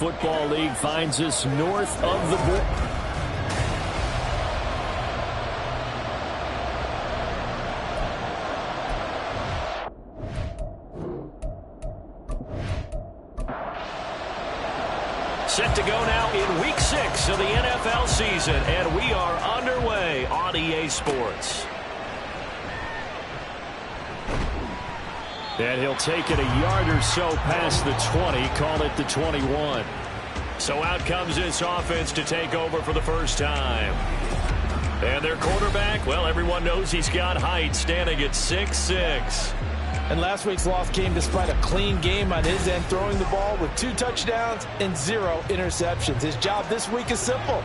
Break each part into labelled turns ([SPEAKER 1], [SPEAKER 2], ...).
[SPEAKER 1] Football League finds us north of the border. Set to go now in Week 6 of the NFL season, and we are underway on EA Sports. And he'll take it a yard or so past the 20, call it the 21. So out comes this offense to take over for the first time. And their quarterback, well, everyone knows he's got height, standing at 6'6".
[SPEAKER 2] And last week's loss came despite a clean game on his end, throwing the ball with 2 touchdowns and 0 interceptions. His job this week is simple.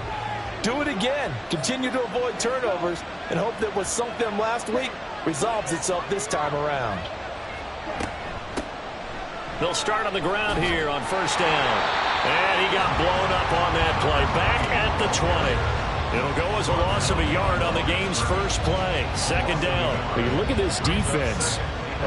[SPEAKER 2] Do it again. Continue to avoid turnovers and hope that what sunk them last week resolves itself this time around.
[SPEAKER 1] They'll start on the ground here on first down. And he got blown up on that play. Back at the 20. It'll go as a loss of a yard on the game's first play. Second down. When you look at this defense,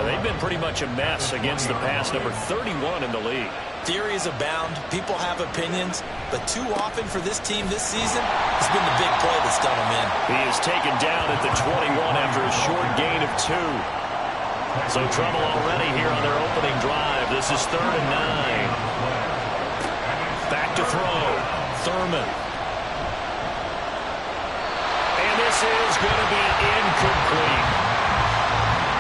[SPEAKER 1] they've been pretty much a mess against the pass, number 31 in the league.
[SPEAKER 2] Theories abound. People have opinions. But too often for this team this season, it's been the big play that's done them in.
[SPEAKER 1] He is taken down at the 21 after a short gain of 2. So trouble already here on their opening drive. This is 3rd and 9. Back to throw. Thurman. And this is going to be incomplete.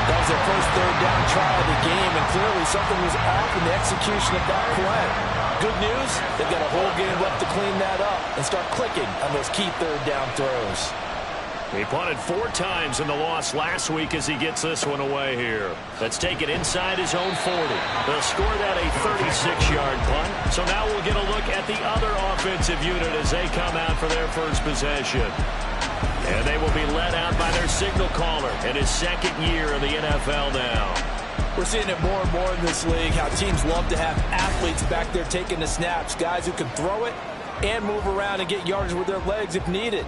[SPEAKER 2] That was their first 3rd down try of the game, and clearly something was off in the execution of that play. Good news, they've got a whole game left to clean that up and start clicking on those key 3rd down throws.
[SPEAKER 1] He punted 4 times in the loss last week as he gets this one away here. Let's take it inside his own 40. They'll score that a 36-yard punt. So now we'll get a look at the other offensive unit as they come out for their first possession. And they will be led out by their signal caller in his 2nd year in the NFL now.
[SPEAKER 2] We're seeing it more and more in this league, how teams love to have athletes back there taking the snaps, guys who can throw it and move around and get yardage with their legs if needed.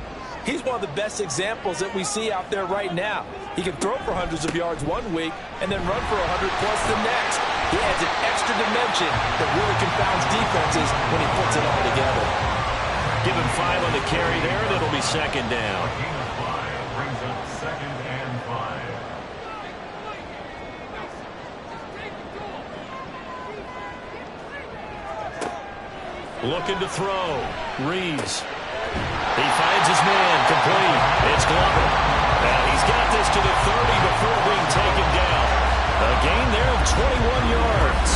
[SPEAKER 2] He's one of the best examples that we see out there right now. He can throw for hundreds of yards one week and then run for 100+ the next. He adds an extra dimension that really confounds defenses when he puts it all together.
[SPEAKER 1] Give him 5 on the carry there, and it'll be 2nd down.
[SPEAKER 3] Brings up 2nd and 5.
[SPEAKER 1] Looking to throw. Reeves. He finds his man, complete. It's Glover. And he's got this to the 30 before being taken down. A gain there of 21 yards.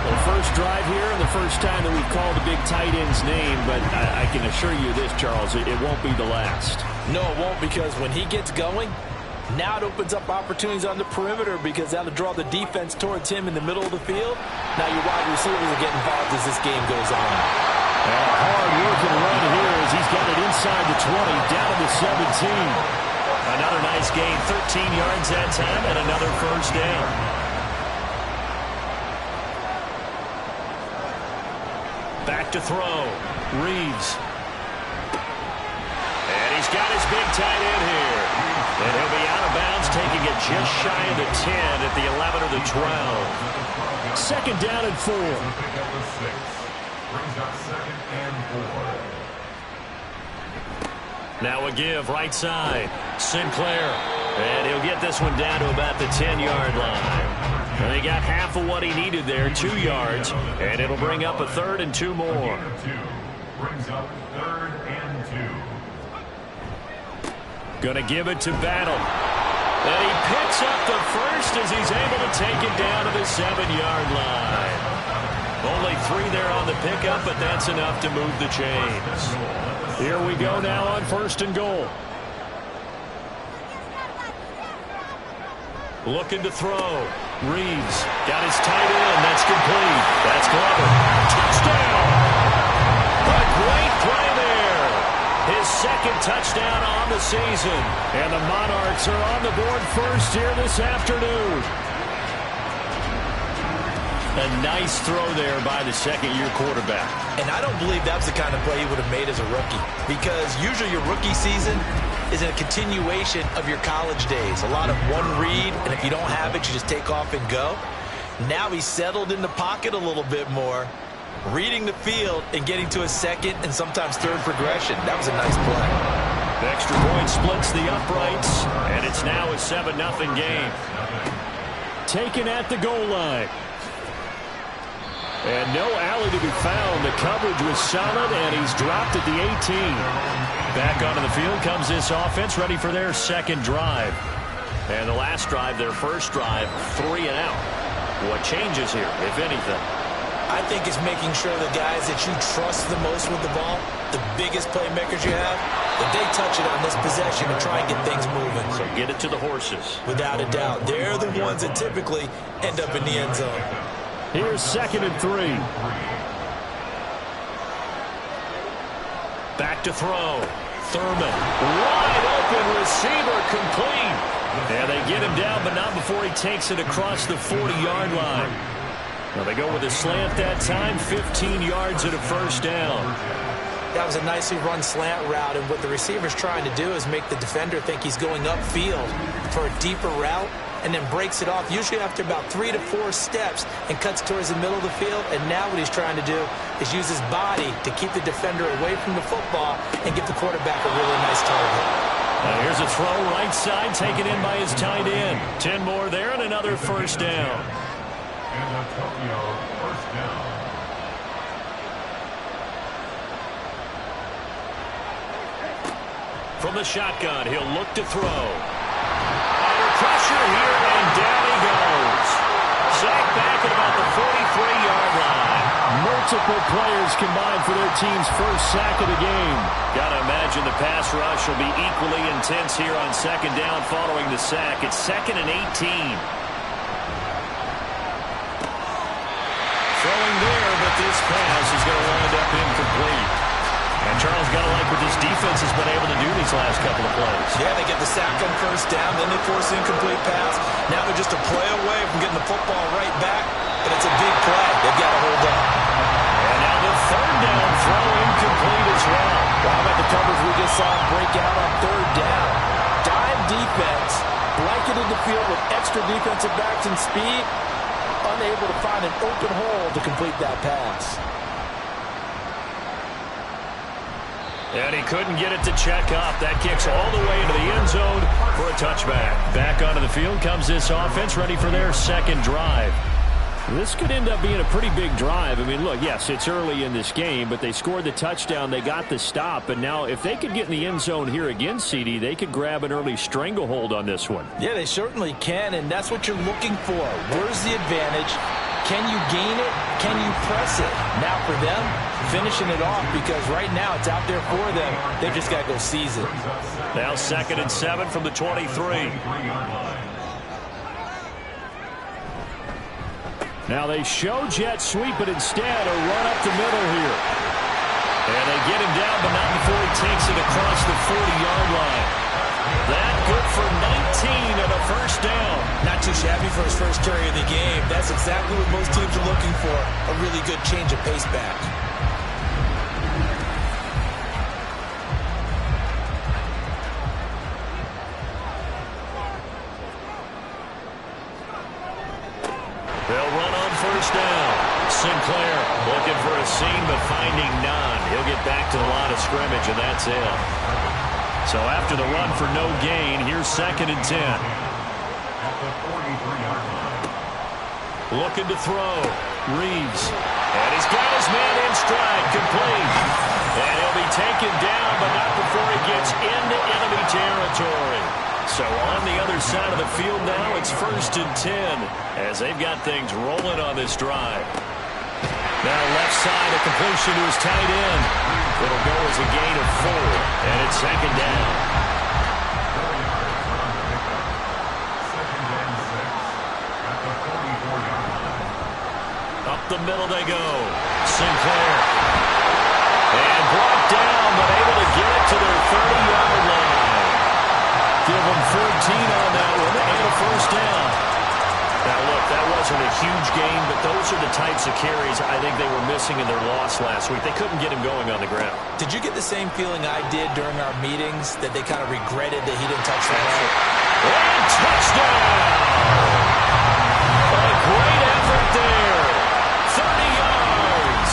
[SPEAKER 1] The first drive here and the first time that we've called a big tight end's name, but I can assure you this, Charles, it won't be the last.
[SPEAKER 2] No, it won't, because when he gets going, now it opens up opportunities on the perimeter because that'll draw the defense towards him in the middle of the field. Now your wide receivers are getting involved as this game goes on.
[SPEAKER 1] And a hard-working run here as he's got it inside the 20, down to the 17. Another nice gain, 13 yards that time, and another first down. Back to throw. Reeves. And he's got his big tight end here. And he'll be out of bounds, taking it just shy of the 10 at the 11 or the 12. 2nd down and 4.
[SPEAKER 3] Brings up 2nd and 4.
[SPEAKER 1] Now a give right side. Sinclair. And he'll get this one down to about the 10-yard line. And he got half of what he needed there, 2 yards. And it'll bring up a 3rd and 2 more.
[SPEAKER 3] Brings up 3rd and 2.
[SPEAKER 1] Gonna give it to Battle. And he picks up the first as he's able to take it down to the 7-yard line. Only 3 there on the pickup, but that's enough to move the chains. Here we go now on 1st and goal. Looking to throw. Reeves got his tight end. That's complete. That's Glover. Touchdown! A great play there. His 2nd touchdown on the season. And the Monarchs are on the board first here this afternoon. A nice throw there by the 2nd-year quarterback.
[SPEAKER 2] And I don't believe that's the kind of play he would have made as a rookie, because usually your rookie season is a continuation of your college days. A lot of one read, and if you don't have it, you just take off and go. Now he's settled in the pocket a little bit more, Reading the field and getting to a second and sometimes third progression. That was a nice play.
[SPEAKER 1] The extra point splits the uprights, and it's now a 7-0 game. Taken at the goal line. And no alley to be found. The coverage was solid, and he's dropped at the 18. Back onto the field comes this offense, ready for their second drive. And the last drive, their first drive, 3 and out. What changes here, if anything?
[SPEAKER 2] I think it's making sure the guys that you trust the most with the ball, the biggest playmakers you have, that they touch it on this possession and try and get things moving.
[SPEAKER 1] So get it to the horses.
[SPEAKER 2] Without a doubt. They're the ones that typically end up in the end zone.
[SPEAKER 1] Here's 2nd and 3. Back to throw. Thurman. Wide open receiver, complete. And they get him down, but not before he takes it across the 40-yard line. Well, they go with a slant that time, 15 yards at a first down.
[SPEAKER 2] That was a nicely run slant route, and what the receiver's trying to do is make the defender think he's going upfield for a deeper route, and then breaks it off, usually after about 3 to 4 steps, and cuts towards the middle of the field. And now what he's trying to do is use his body to keep the defender away from the football and give the quarterback a really nice target.
[SPEAKER 1] Now here's a throw right side, taken in by his tight end. 10 more there, and another first down.
[SPEAKER 3] And a Tokyo first down.
[SPEAKER 1] From the shotgun, he'll look to throw. Under pressure here, and down he goes. Sacked back at about the 43-yard line. Multiple players combined for their team's first sack of the game. Got to imagine the pass rush will be equally intense here on second down following the sack. It's 2nd and 18. Throwing there, but this pass is going to wind up incomplete. And Charles, got to like what this defense has been able to do these last couple of plays.
[SPEAKER 2] Yeah, they get the sack on first down, then they force an incomplete pass. Now they're just a play away from getting the football right back, but it's a big play. They've got to hold up.
[SPEAKER 1] And now the 3rd down throw incomplete as well.
[SPEAKER 2] How about the coverage we just saw break out on 3rd down? Dime defense, blanketed the field with extra defensive backs and speed, unable to find an open hole to complete that pass.
[SPEAKER 1] And he couldn't get it to check up. That kicks all the way into the end zone for a touchback. Back onto the field comes this offense, ready for their second drive. This could end up being a pretty big drive. I mean, look, yes, it's early in this game, but they scored the touchdown. They got the stop. And now if they could get in the end zone here again, CD, they could grab an early stranglehold on this one.
[SPEAKER 2] Yeah, they certainly can, and that's what you're looking for. Where's the advantage? Can you gain it? Can you press it? Now for them, finishing it off, because right now it's out there for them. They've just got to go seize it.
[SPEAKER 1] Now 2nd and 7 from the 23. Now they show jet sweep, but instead a run up the middle here. And they get him down, but not before he takes it across the 40-yard line. That good for 19 and a first down.
[SPEAKER 2] Not too shabby for his first carry of the game. That's exactly what most teams are looking for, a really good change of pace back.
[SPEAKER 1] They'll run on first down. Sinclair looking for a seam, but finding none. He'll get back to the line of scrimmage, and that's it. So after the run for no gain, here's 2nd and 10.
[SPEAKER 3] At the 43-yard line.
[SPEAKER 1] Looking to throw. Reeves. And he's got his man in stride, complete. And he'll be taken down, but not before he gets into enemy territory. So on the other side of the field now, it's 1st and 10 as they've got things rolling on this drive. Now left side, a completion to his tight end. It'll go as a gain of 4, and it's 2nd down.
[SPEAKER 3] 2nd and 6 at the 44-yard line.
[SPEAKER 1] Up the middle they go. Sinclair. And brought down, but able to get it to their 30-yard line. Give them 14 on that one and a first down. Now, look, that wasn't a huge gain, but those are the types of carries I think they were missing in their loss last week. They couldn't get him going on the ground.
[SPEAKER 2] Did you get the same feeling I did during our meetings, that they kind of regretted that he didn't touch the ball?
[SPEAKER 1] And touchdown! A great effort there. 30 yards.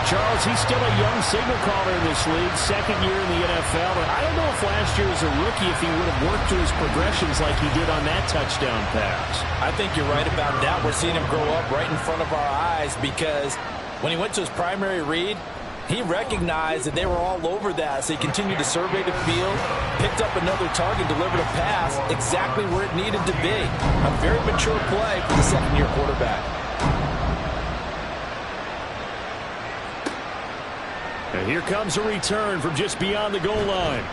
[SPEAKER 1] Charles, he's still a young signal caller in this league, second year in the NFL. And I don't know if last year as a rookie if he would have worked through his progressions like he did on that touchdown pass.
[SPEAKER 2] I think you're right about that. We're seeing him grow up right in front of our eyes because when he went to his primary read, he recognized that they were all over that, so he continued to survey the field, picked up another target, delivered a pass exactly where it needed to be. A very mature play for the second-year quarterback.
[SPEAKER 1] And here comes a return from just beyond the goal line.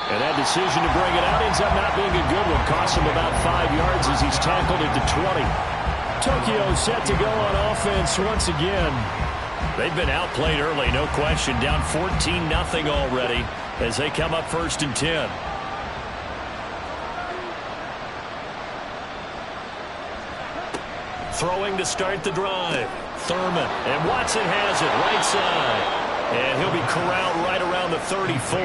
[SPEAKER 1] And that decision to bring it out ends up not being a good one. Costs him about 5 yards as he's tackled at the 20. Tokyo set to go on offense once again. They've been outplayed early, no question. Down 14-0 already as they come up 1st and 10. Throwing to start the drive. Thurman. And Watson has it right side. And he'll be corralled right around the 34.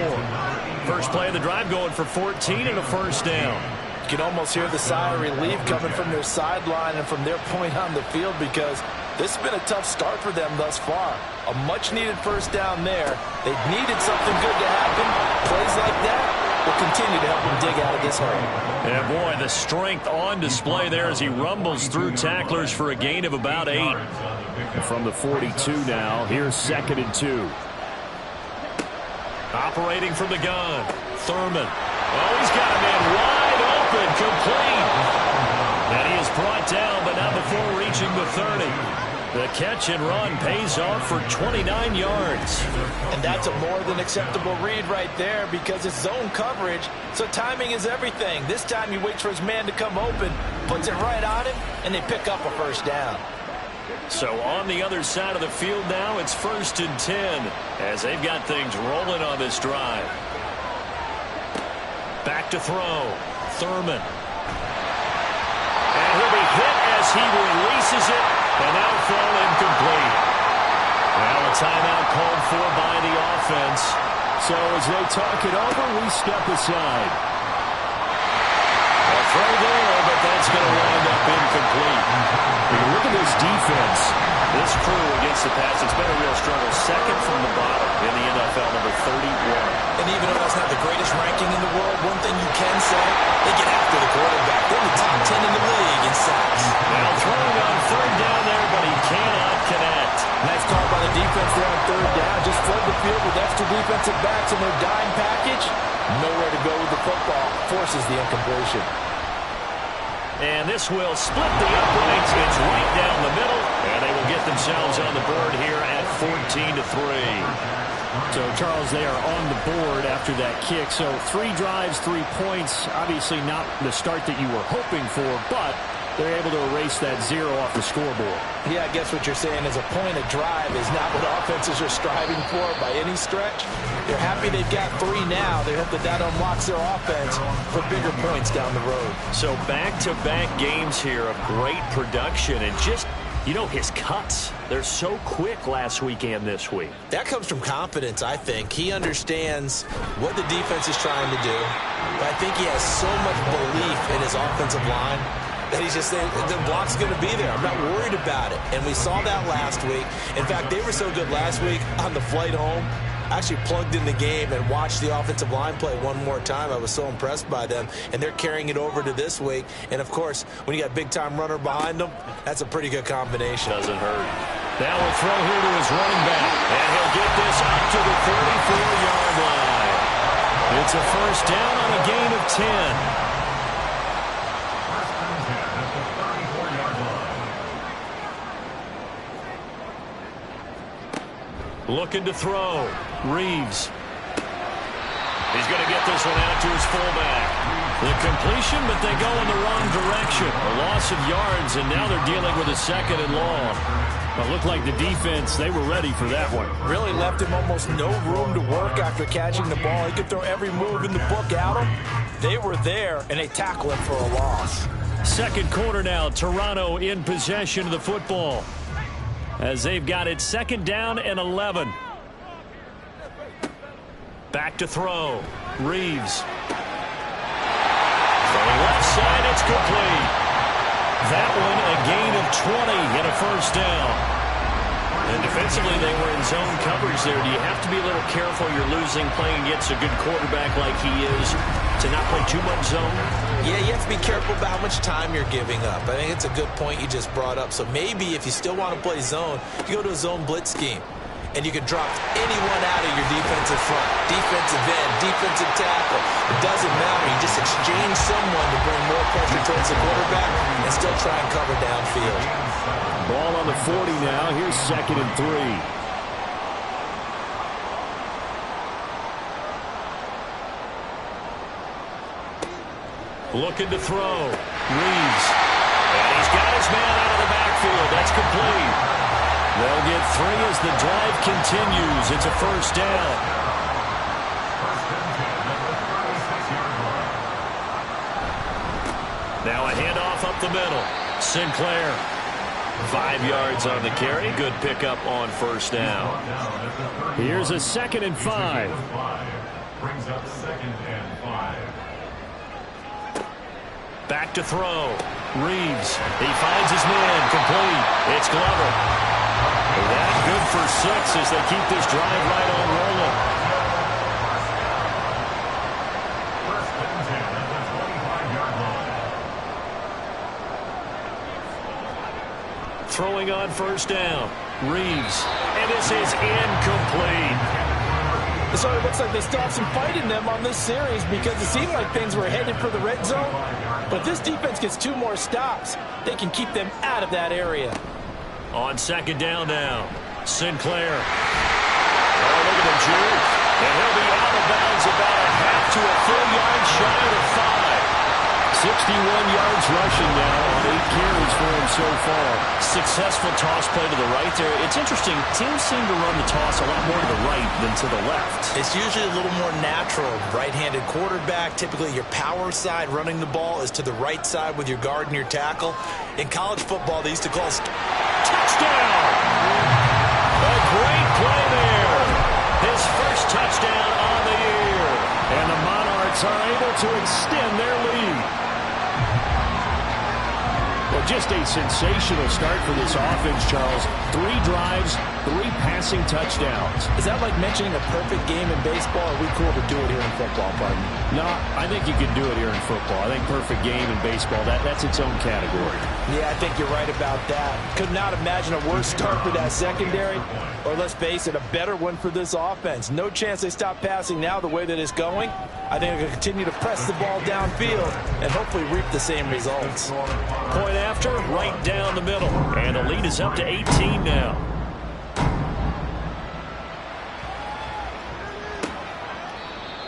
[SPEAKER 1] First play of the drive going for 14 and a first down.
[SPEAKER 2] You can almost hear the sigh of relief coming from their sideline and from their point on the field because this has been a tough start for them thus far. A much-needed first down there. They needed something good to happen. Plays like that will continue to help them dig out of this hole.
[SPEAKER 1] Yeah, boy, the strength on display there as he rumbles through tacklers for a gain of about 8. From the 42 now, here's 2nd and 2. Operating from the gun, Thurman. Oh, he's got a man wide open, complete. And he is brought down, but not before reaching the 30. The catch and run pays off for 29 yards.
[SPEAKER 2] And that's a more than acceptable read right there because it's zone coverage, so timing is everything. This time he waits for his man to come open, puts it right on him, and they pick up a first down.
[SPEAKER 1] So on the other side of the field now, it's 1st and 10 as they've got things rolling on this drive. Back to throw. Thurman. And he'll be hit as he releases it, and now throw incomplete. Well, a timeout called for by the offense. So as they talk it over, we step aside. A throw there, but that's going to wind up incomplete. Look at this defense. This crew against the pass, it's been a real struggle. Second from the bottom in the NFL, number 31.
[SPEAKER 2] And even though that's not the greatest ranking in the world, one thing you can say, they get after the quarterback. They're in the top 10 in the league in sacks.
[SPEAKER 1] Now throwing on 3rd down there, but he cannot connect.
[SPEAKER 2] Nice call by the defense there on 3rd down. Just flood the field with extra defensive backs in their dime package. Nowhere to go with the football. Forces the incompletion.
[SPEAKER 1] And this will split the uprights. It's right down the middle. And they will get themselves on the board here at 14-3. So, Charles, they are on the board after that kick. So 3 drives, 3 points. Obviously not the start that you were hoping for, but they're able to erase that 0 off the scoreboard.
[SPEAKER 2] Yeah, I guess what you're saying is a point of drive is not what offenses are striving for by any stretch. They're happy they've got 3 now. They hope that that unlocks their offense for bigger points down the road.
[SPEAKER 1] So back-to-back games here of great production and just, you know, his cuts. They're so quick last week and this week.
[SPEAKER 2] That comes from confidence, I think. He understands what the defense is trying to do. But I think he has so much belief in his offensive line that he's just saying, the block's going to be there. I'm not worried about it. And we saw that last week. In fact, they were so good last week on the flight home. I actually plugged in the game and watched the offensive line play one more time. I was so impressed by them. And they're carrying it over to this week. And, of course, when you got a big-time runner behind them, that's a pretty good combination.
[SPEAKER 1] Doesn't hurt. Now we'll throw here to his running back. And he'll get this up to the 34-yard line. It's a first down on a gain of 10. Looking to throw. Reeves. He's going to get this one out to his fullback. The completion, but they go in the wrong direction. A loss of yards, and now they're dealing with a 2nd and long. It looked like the defense, they were ready for that one.
[SPEAKER 2] Really left him almost no room to work after catching the ball. He could throw every move in the book at him. They were there, and they tackle him for a loss.
[SPEAKER 1] Second quarter now. Toronto in possession of the football, as they've got it 2nd down and 11. Back to throw. Reeves. Throwing left side, it's complete. That one a gain of 20 and a first down. And defensively, they were in zone coverage there. Do you have to be a little careful you're losing playing against a good quarterback like he is to not play too much zone?
[SPEAKER 2] Yeah, you have to be careful about how much time you're giving up. I think it's a good point you just brought up. So maybe if you still want to play zone, you go to a zone blitz scheme. And you can drop anyone out of your defensive front, defensive end, defensive tackle. It doesn't matter. You just exchange someone to bring more pressure towards the quarterback and still try and cover downfield.
[SPEAKER 1] Ball on the 40 now. Here's 2nd and 3. Looking to throw. Reeves. And he's got his man out of the backfield. That's complete. They'll get 3 as the drive continues. It's a first down. Now a handoff up the middle. Sinclair. 5 yards on the carry. Good pickup on first down. Here's a 2nd and 5.
[SPEAKER 3] Brings up 2nd and 5.
[SPEAKER 1] Back to throw. Reeves. He finds his man. Complete. It's Glover. That good for 6 as they keep this drive right on rolling.
[SPEAKER 3] First and 10 at the 25-yard line.
[SPEAKER 1] Throwing on first down. Reeves. And this is incomplete.
[SPEAKER 2] So it looks like they stopped some fight in them on this series because it seemed like things were headed for the red zone. But if this defense gets 2 more stops, they can keep them out of that area.
[SPEAKER 1] On 2nd down now. Sinclair. Oh, look at the juke. And he'll be out of bounds about a half to a full yard shy of the 5. 61 yards rushing now on 8 carries for him so far. Successful toss play to the right there. It's interesting. Teams seem to run the toss a lot more to the right than to the left.
[SPEAKER 2] It's usually a little more natural. Right-handed quarterback, typically your power side running the ball is to the right side with your guard and your tackle. In college football, they used to call
[SPEAKER 1] touchdown. A great play there. His first touchdown on the year. And the Monarchs are able to extend their lead. Well, just a sensational start for this offense, Charles. 3 drives, 3 passing touchdowns.
[SPEAKER 2] Is that like mentioning a perfect game in baseball? Or are we cool to do it here in football, pardon?
[SPEAKER 1] No, I think you can do it here in football. I think perfect game in baseball, that's its own category.
[SPEAKER 2] Yeah, I think you're right about that. Could not imagine a worse start for that secondary. Or let's face it, a better one for this offense. No chance they stop passing now the way that it's going. I think they're going to continue to press the ball downfield and hopefully reap the same results.
[SPEAKER 1] Point after, right down the middle. And the lead is up to 18 now.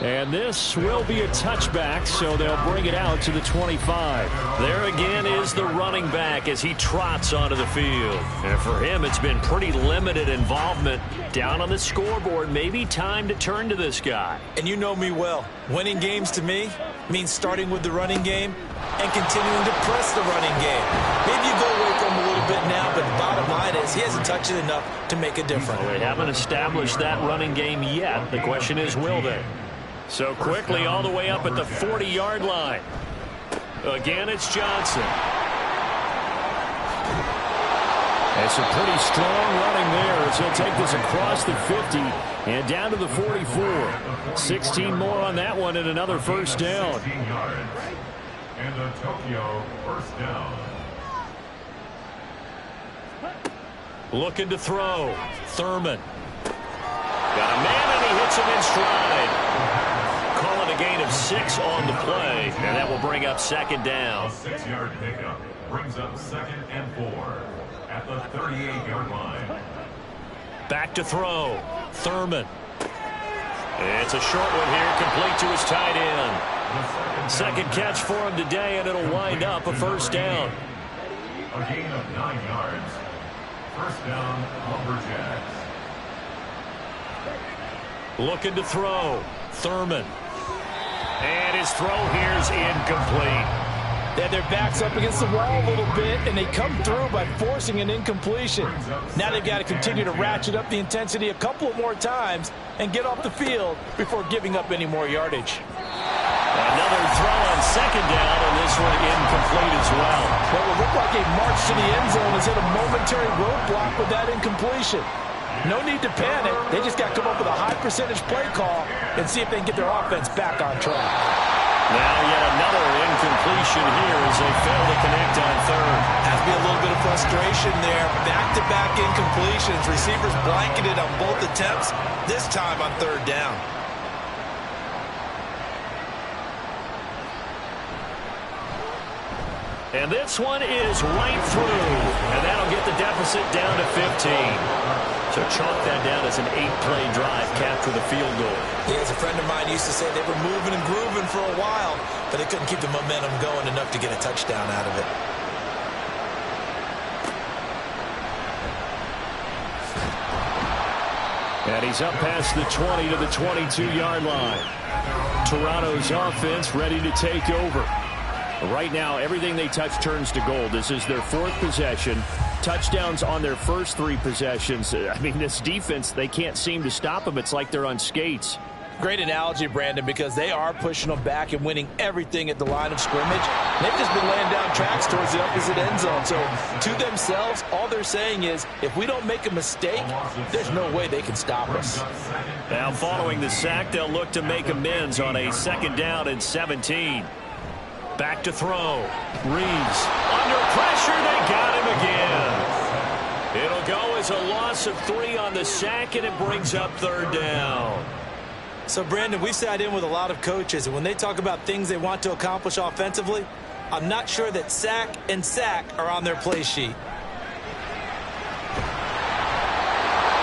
[SPEAKER 1] And this will be a touchback, so they'll bring it out to the 25. There again is the running back as he trots onto the field. And for him, it's been pretty limited involvement. Down on the scoreboard, maybe time to turn to this guy.
[SPEAKER 2] And you know me well. Winning games to me means starting with the running game and continuing to press the running game. Maybe you go away from him a little bit now, but the bottom line is he hasn't touched it enough to make a difference.
[SPEAKER 1] Well, they haven't established that running game yet. The question is, will they? So quickly all the way up at the 40-yard line. Again, it's Johnson. It's a pretty strong running there as he'll take this across the 50 and down to the 44. 16 more on that one and another first down.
[SPEAKER 3] And the Tokyo first down.
[SPEAKER 1] Looking to throw. Thurman. Got a man and he hits him in stride. Calling a gain of 6 on the play, and that will bring up 2nd down.
[SPEAKER 3] A 6-yard pickup brings up 2nd and 4 at the 38-yard line.
[SPEAKER 1] Back to throw. Thurman. It's a short one here, complete to his tight end. Second catch for him today, and it'll wind up a first down.
[SPEAKER 3] A gain of 9 yards. First down, LJacks.
[SPEAKER 1] Looking to throw. Thurman. And his throw here's incomplete.
[SPEAKER 2] Yeah, their back's up against the wall a little bit, and they come through by forcing an incompletion. Now they've got to continue to ratchet up the intensity a couple more times and get off the field before giving up any more yardage.
[SPEAKER 1] Another throw on 2nd down, and this one incomplete as well.
[SPEAKER 2] What will look like a march to the end zone has hit a momentary roadblock with that incompletion. No need to panic. They just got to come up with a high percentage play call and see if they can get their offense back on track.
[SPEAKER 1] Now yet another incompletion here as they fail to connect on third.
[SPEAKER 2] Has to be a little bit of frustration there. Back-to-back incompletions. Receivers blanketed on both attempts, this time on third down.
[SPEAKER 1] And this one is right through. And that'll get the deficit down to 15. So chalk that down as an 8-play drive capped with a field goal.
[SPEAKER 2] Yeah, as a friend of mine used to say, they were moving and grooving for a while, but they couldn't keep the momentum going enough to get a touchdown out of it.
[SPEAKER 1] And he's up past the 20 to the 22-yard line. Toronto's offense ready to take over. Right now, everything they touch turns to gold. This is their 4th possession. Touchdowns on their first 3 possessions. I mean, this defense, they can't seem to stop them. It's like they're on skates.
[SPEAKER 2] Great analogy, Brandon, because they are pushing them back and winning everything at the line of scrimmage. They've just been laying down tracks towards the opposite end zone. So to themselves, all they're saying is, if we don't make a mistake, there's no way they can stop us.
[SPEAKER 1] Now following the sack, they'll look to make amends on a 2nd down and 17. Back to throw. Reeves under pressure. They got him again. It'll go as a loss of 3 on the sack, and it brings up 3rd down.
[SPEAKER 2] So, Brandon, we've sat in with a lot of coaches, and when they talk about things they want to accomplish offensively, I'm not sure that sack and sack are on their play sheet.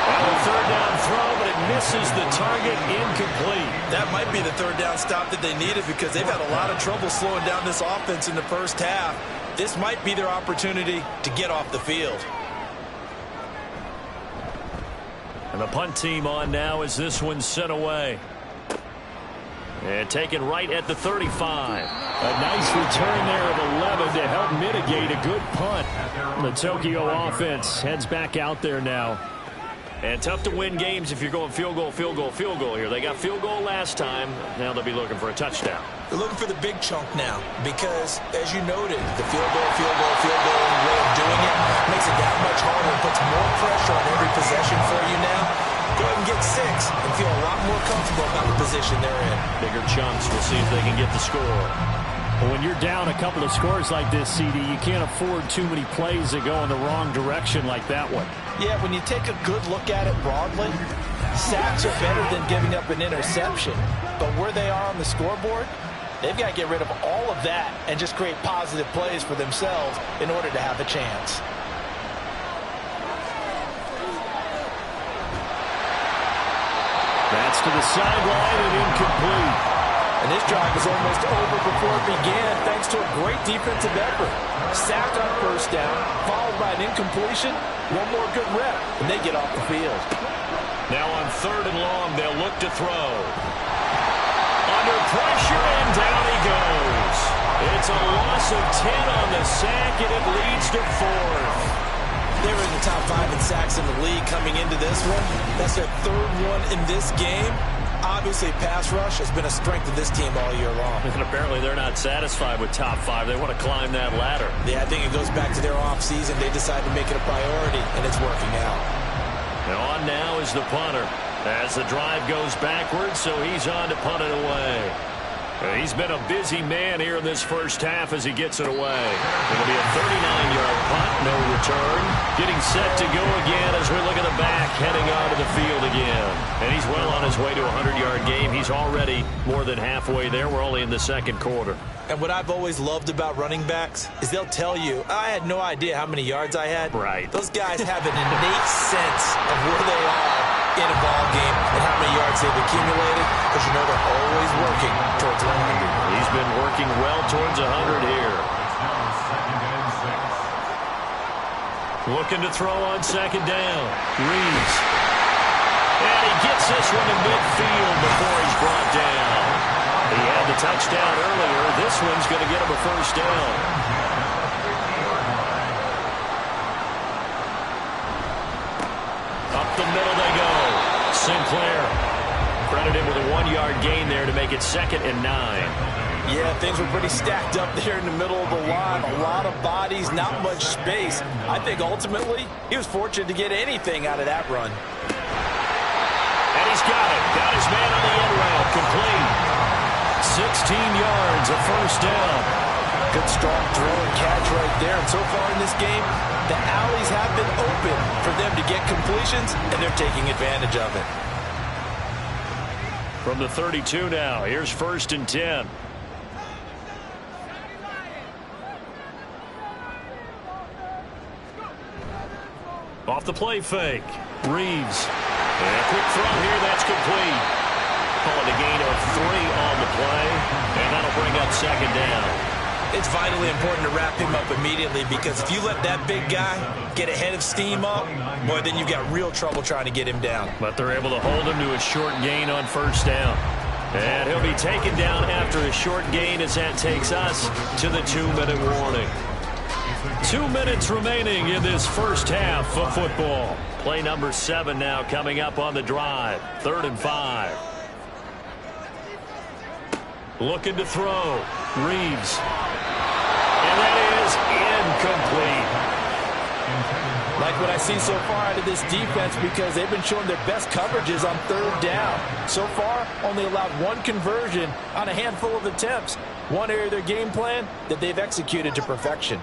[SPEAKER 1] Well, 3rd down throw, but it misses the target, incomplete.
[SPEAKER 2] That might be the 3rd down stop that they needed because they've had a lot of trouble slowing down this offense in the first half. This might be their opportunity to get off the field.
[SPEAKER 1] And the punt team on now as this one's sent away. And taken right at the 35. A nice return there of 11 to help mitigate a good punt. The Tokyo offense heads back out there now. And tough to win games if you're going field goal, field goal, field goal here. They got field goal last time. Now they'll be looking for a touchdown.
[SPEAKER 2] They're looking for the big chunk now because, as you noted, the field goal way of doing it makes it that much harder. It puts more pressure on every possession for you now. Go ahead and get 6 and feel a lot more comfortable about the position they're in.
[SPEAKER 1] Bigger chunks. We'll see if they can get the score. Well, when you're down a couple of scores like this, CD, you can't afford too many plays that go in the wrong direction like that one.
[SPEAKER 2] Yeah, when you take a good look at it broadly, sacks are better than giving up an interception. But where they are on the scoreboard, they've got to get rid of all of that and just create positive plays for themselves in order to have a chance.
[SPEAKER 1] That's to the sideline and incomplete.
[SPEAKER 2] And this drive was almost over before it began thanks to a great defensive effort. Sacked on 1st down, followed by an incompletion. One more good rep, and they get off the field.
[SPEAKER 1] Now on 3rd and long, they'll look to throw. Under pressure, and down he goes. It's a loss of 10 on the sack, and it leads to 4th.
[SPEAKER 2] They were in the top 5 in sacks in the league coming into this one. That's their 3rd one in this game. Obviously, pass rush has been a strength of this team all year long.
[SPEAKER 1] And apparently they're not satisfied with top 5. They want to climb that ladder.
[SPEAKER 2] Yeah, I think it goes back to their offseason. They decided to make it a priority, and it's working out.
[SPEAKER 1] And on now is the punter. As the drive goes backwards, so he's on to punt it away. He's been a busy man here in this first half as he gets it away. It'll be a 39-yard punt, no return. Getting set to go again as we look at the back, heading onto the field again. And he's well on his way to a 100-yard game. He's already more than halfway there. We're only in the 2nd quarter.
[SPEAKER 2] And what I've always loved about running backs is they'll tell you, I had no idea how many yards I had.
[SPEAKER 1] Right.
[SPEAKER 2] Those guys have an innate sense of where they are in a ball game and how many yards they've accumulated, because you know they're always working towards 100.
[SPEAKER 1] He's been working well towards 100 here. Looking to throw on 2nd down. Reeves. And he gets this one to midfield before he's brought down. He had the touchdown earlier. This one's going to get him a 1st down. Up the middle they go. Sinclair credited with a 1-yard gain there to make it 2nd and 9.
[SPEAKER 2] Yeah, things were pretty stacked up there in the middle of the line. A lot of bodies, not much space. I think ultimately he was fortunate to get anything out of that run.
[SPEAKER 1] And he's got it. Got his man on the end route. Complete. 16 yards, a first down.
[SPEAKER 2] Good strong throw and catch right there. And so far in this game, the alleys have been open for them to get completions, and they're taking advantage of it.
[SPEAKER 1] From the 32 now, here's 1st and 10. Off the play fake. Reeves. And a quick throw here, that's complete. Calling a gain of 3 on the play, and that'll bring up 2nd down.
[SPEAKER 2] It's vitally important to wrap him up immediately, because if you let that big guy get ahead of steam up, boy, then you've got real trouble trying to get him down.
[SPEAKER 1] But they're able to hold him to a short gain on 1st down. And he'll be taken down after a short gain, as that takes us to the 2-minute warning. 2 minutes remaining in this first half of football. Play number 7 now coming up on the drive. 3rd and 5. Looking to throw. Reeves. And that is incomplete.
[SPEAKER 2] Like what I see so far out of this defense, because they've been showing their best coverages on 3rd down. So far, only allowed 1 conversion on a handful of attempts. One area of their game plan that they've executed to perfection.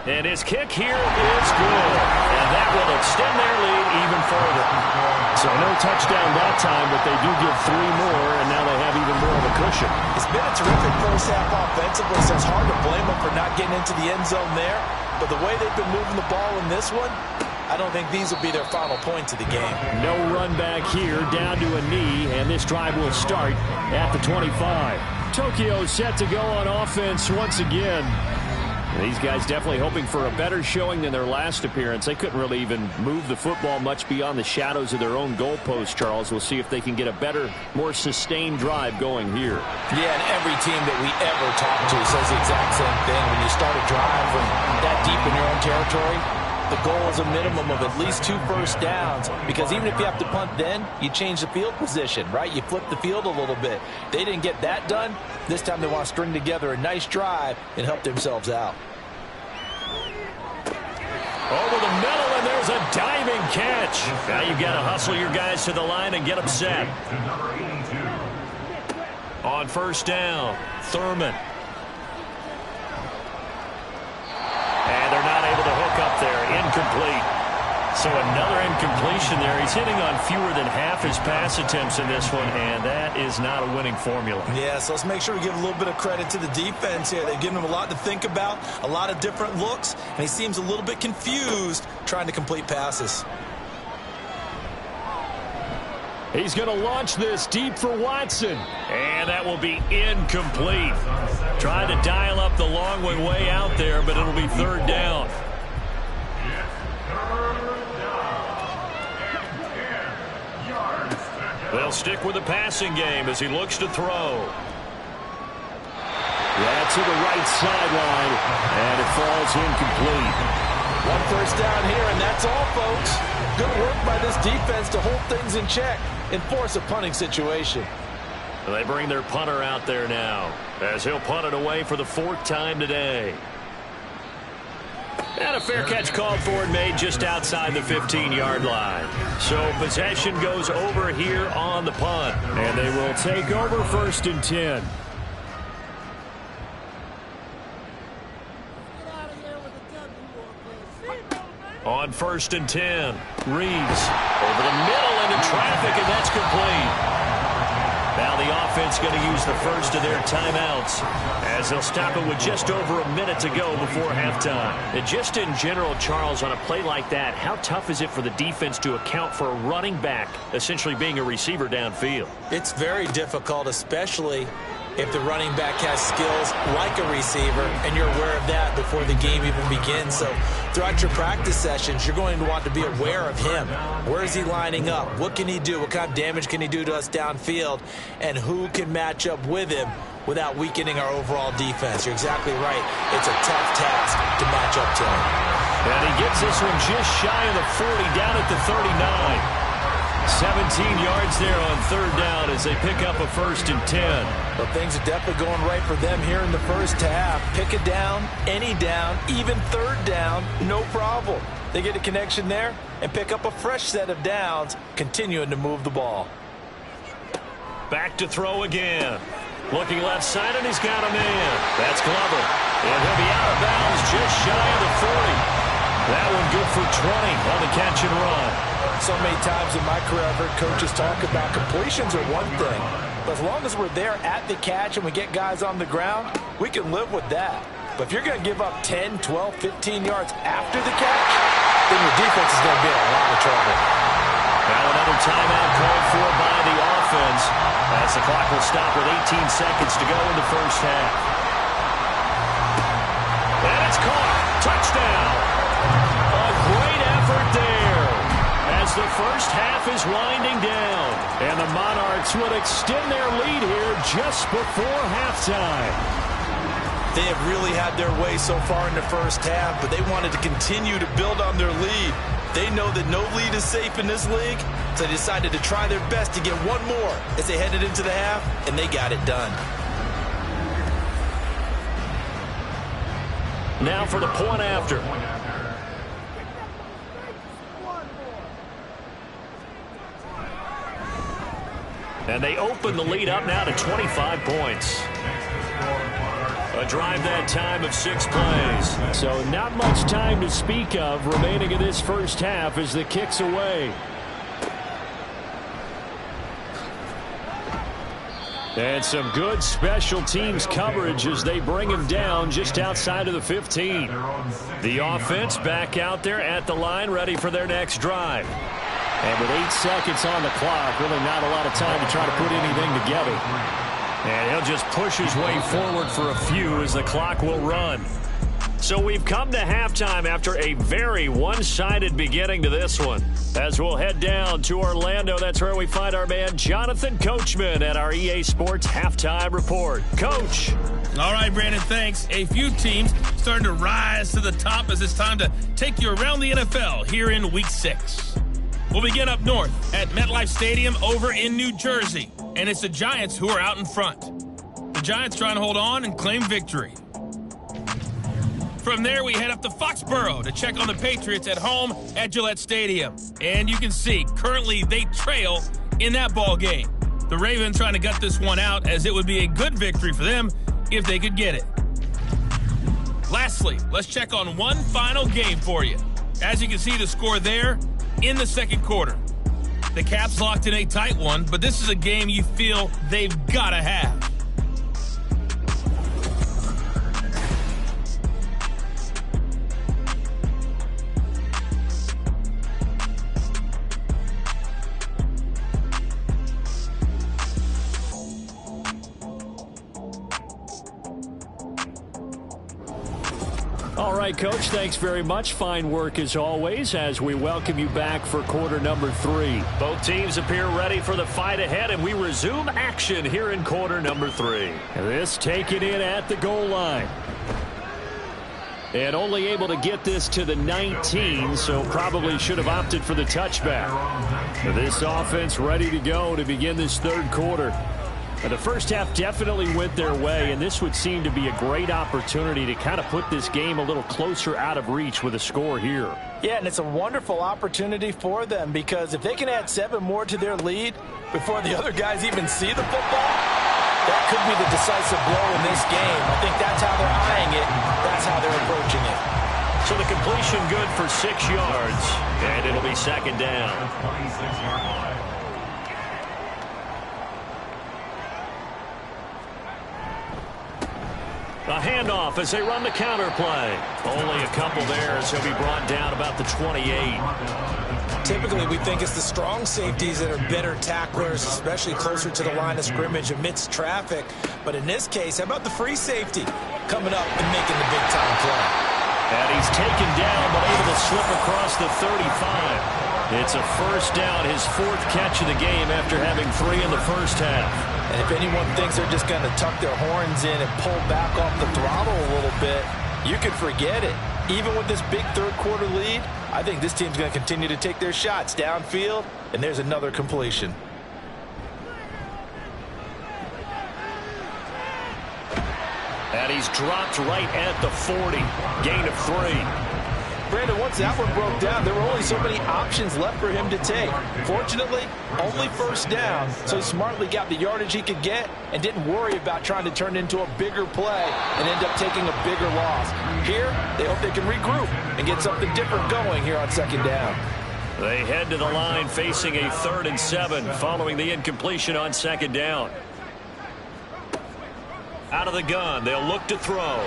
[SPEAKER 1] And his kick here is good. And that will extend their lead even further. So no touchdown that time, but they do give 3 more, and now they have even more of a cushion.
[SPEAKER 2] It's been a terrific first half offensively, so it's hard to blame them for not getting into the end zone there. But the way they've been moving the ball in this one, I don't think these will be their final points of the game.
[SPEAKER 1] No run back here, down to a knee, and this drive will start at the 25. Tokyo set to go on offense once again. These guys definitely hoping for a better showing than their last appearance. They couldn't really even move the football much beyond the shadows of their own goalpost, Charles. We'll see if they can get a better, more sustained drive going here.
[SPEAKER 2] Yeah, and every team that we ever talk to says the exact same thing. When you start a drive from that deep in your own territory, the goal is a minimum of at least 2 first downs, because even if you have to punt then, you change the field position, right? You flip the field a little bit. They didn't get that done. This time they want to string together a nice drive and help themselves out.
[SPEAKER 1] Over the middle, and there's a diving catch. Now you've got to hustle your guys to the line and get them set. On 1st down, Thurman. And they're not able to hook up there. Incomplete. So another incompletion there. He's hitting on fewer than half his pass attempts in this one, and that is not a winning formula.
[SPEAKER 2] Yeah, so let's make sure we give a little bit of credit to the defense here. They've given him a lot to think about, a lot of different looks, and he seems a little bit confused trying to complete passes.
[SPEAKER 1] He's going to launch this deep for Watson. And that will be incomplete. Trying to dial up the long one way out there, but it'll be 3rd down. They'll stick with the passing game as he looks to throw. Yeah, to the right sideline, and it falls incomplete.
[SPEAKER 2] 1 first down here, and that's all, folks. Good work by this defense to hold things in check and force a punting situation.
[SPEAKER 1] They bring their punter out there now, as he'll punt it away for the 4th time today. And a fair catch called for and made just outside the 15-yard line. So possession goes over here on the punt. And they will take over 1st and 10. On 1st and 10, Reeves over the middle into traffic, and that's complete. Now the offense going to use the first of their timeouts as they'll stop it with just over a minute to go before halftime. And just in general, Charles, on a play like that, how tough is it for the defense to account for a running back essentially being a receiver downfield?
[SPEAKER 2] It's very difficult, especially if the running back has skills like a receiver and you're aware of that before the game even begins. So throughout your practice sessions, you're going to want to be aware of him. Where is he lining up? What can he do? What kind of damage can he do to us downfield? And who can match up with him without weakening our overall defense? You're exactly right. It's a tough task to match up to him.
[SPEAKER 1] And he gets this one just shy of the 40, down at the 39. 17 yards there on third down as they pick up a 1st and 10.
[SPEAKER 2] Well, things are definitely going right for them here in the first half. Pick a down, any down, even third down, no problem. They get a connection there and pick up a fresh set of downs, continuing to move the ball.
[SPEAKER 1] Back to throw again. Looking left side, and he's got a man. That's Glover. And he'll be out of bounds just shy of the 40. That one good for 20 on the catch and run.
[SPEAKER 2] So many times in my career I've heard coaches talk about completions are one thing, but as long as we're there at the catch and we get guys on the ground, we can live with that. But if you're going to give up 10, 12, 15 yards after the catch, then your defense is going to be in a lot of trouble.
[SPEAKER 1] Now another timeout called for by the offense as the clock will stop with 18 seconds to go in the first half. And it's caught. Touchdown. A great effort there as the first half is winding down. And the Monarchs would extend their lead here just before halftime.
[SPEAKER 2] They have really had their way so far in the first half, but they wanted to continue to build on their lead. They know that no lead is safe in this league, so they decided to try their best to get one more as they headed into the half, and they got it done.
[SPEAKER 1] Now for the point after. And they open the lead up now to 25 points. A drive that time of 6 plays. So not much time to speak of remaining in this first half as the kick's away. And some good special teams coverage as they bring him down just outside of the 15. The offense back out there at the line ready for their next drive. And with 8 seconds on the clock, really not a lot of time to try to put anything together. And he'll just push his way forward for a few as the clock will run. So we've come to halftime after a very one-sided beginning to this one. As we'll head down to Orlando, that's where we find our man Jonathan Coachman at our EA Sports Halftime Report. Coach.
[SPEAKER 4] All right, Brandon, thanks. A few teams starting to rise to the top as it's time to take you around the NFL here in Week 6. We'll begin up north at MetLife Stadium over in New Jersey. And it's the Giants who are out in front. The Giants trying to hold on and claim victory. From there, we head up to Foxborough to check on the Patriots at home at Gillette Stadium. And you can see, currently they trail in that ball game. The Ravens trying to gut this one out as it would be a good victory for them if they could get it. Lastly, let's check on one final game for you. As you can see, the score there in the second quarter. The Caps locked in a tight one, but this is a game you feel they've got to have.
[SPEAKER 1] All right, Coach, thanks very much. Fine work as always as we welcome you back for quarter number 3. Both teams appear ready for the fight ahead, and we resume action here in quarter number 3. This taken in at the goal line. And only able to get this to the 19, so probably should have opted for the touchback. This offense ready to go to begin this third quarter. The first half definitely went their way, and this would seem to be a great opportunity to kind of put this game a little closer out of reach with a score here.
[SPEAKER 2] Yeah, and it's a wonderful opportunity for them because if they can add 7 more to their lead before the other guys even see the football, that could be the decisive blow in this game. I think that's how they're eyeing it. That's how they're approaching it.
[SPEAKER 1] So the completion good for 6 yards, and it'll be second down.
[SPEAKER 3] 26-yard line.
[SPEAKER 1] A handoff as they run the counter play. Only a couple there, so he'll be brought down about the 28.
[SPEAKER 2] Typically, we think it's the strong safeties that are better tacklers, especially closer to the line of scrimmage amidst traffic. But in this case, how about the free safety coming up and making the big-time play?
[SPEAKER 1] And he's taken down, but able to slip across the 35. It's a first down, his 4th catch of the game after having 3 in the first half.
[SPEAKER 2] And if anyone thinks they're just going to tuck their horns in and pull back off the throttle a little bit, you can forget it. Even with this big third-quarter lead, I think this team's going to continue to take their shots downfield, and there's another completion.
[SPEAKER 1] And he's dropped right at the 40. Gain of 3.
[SPEAKER 2] Brandon, once that one broke down, there were only so many options left for him to take. Fortunately, only first down, so he smartly got the yardage he could get and didn't worry about trying to turn it into a bigger play and end up taking a bigger loss. Here, they hope they can regroup and get something different going here on second down.
[SPEAKER 1] They head to the line facing a 3rd and 7 following the incompletion on second down. Out of the gun, they'll look to throw.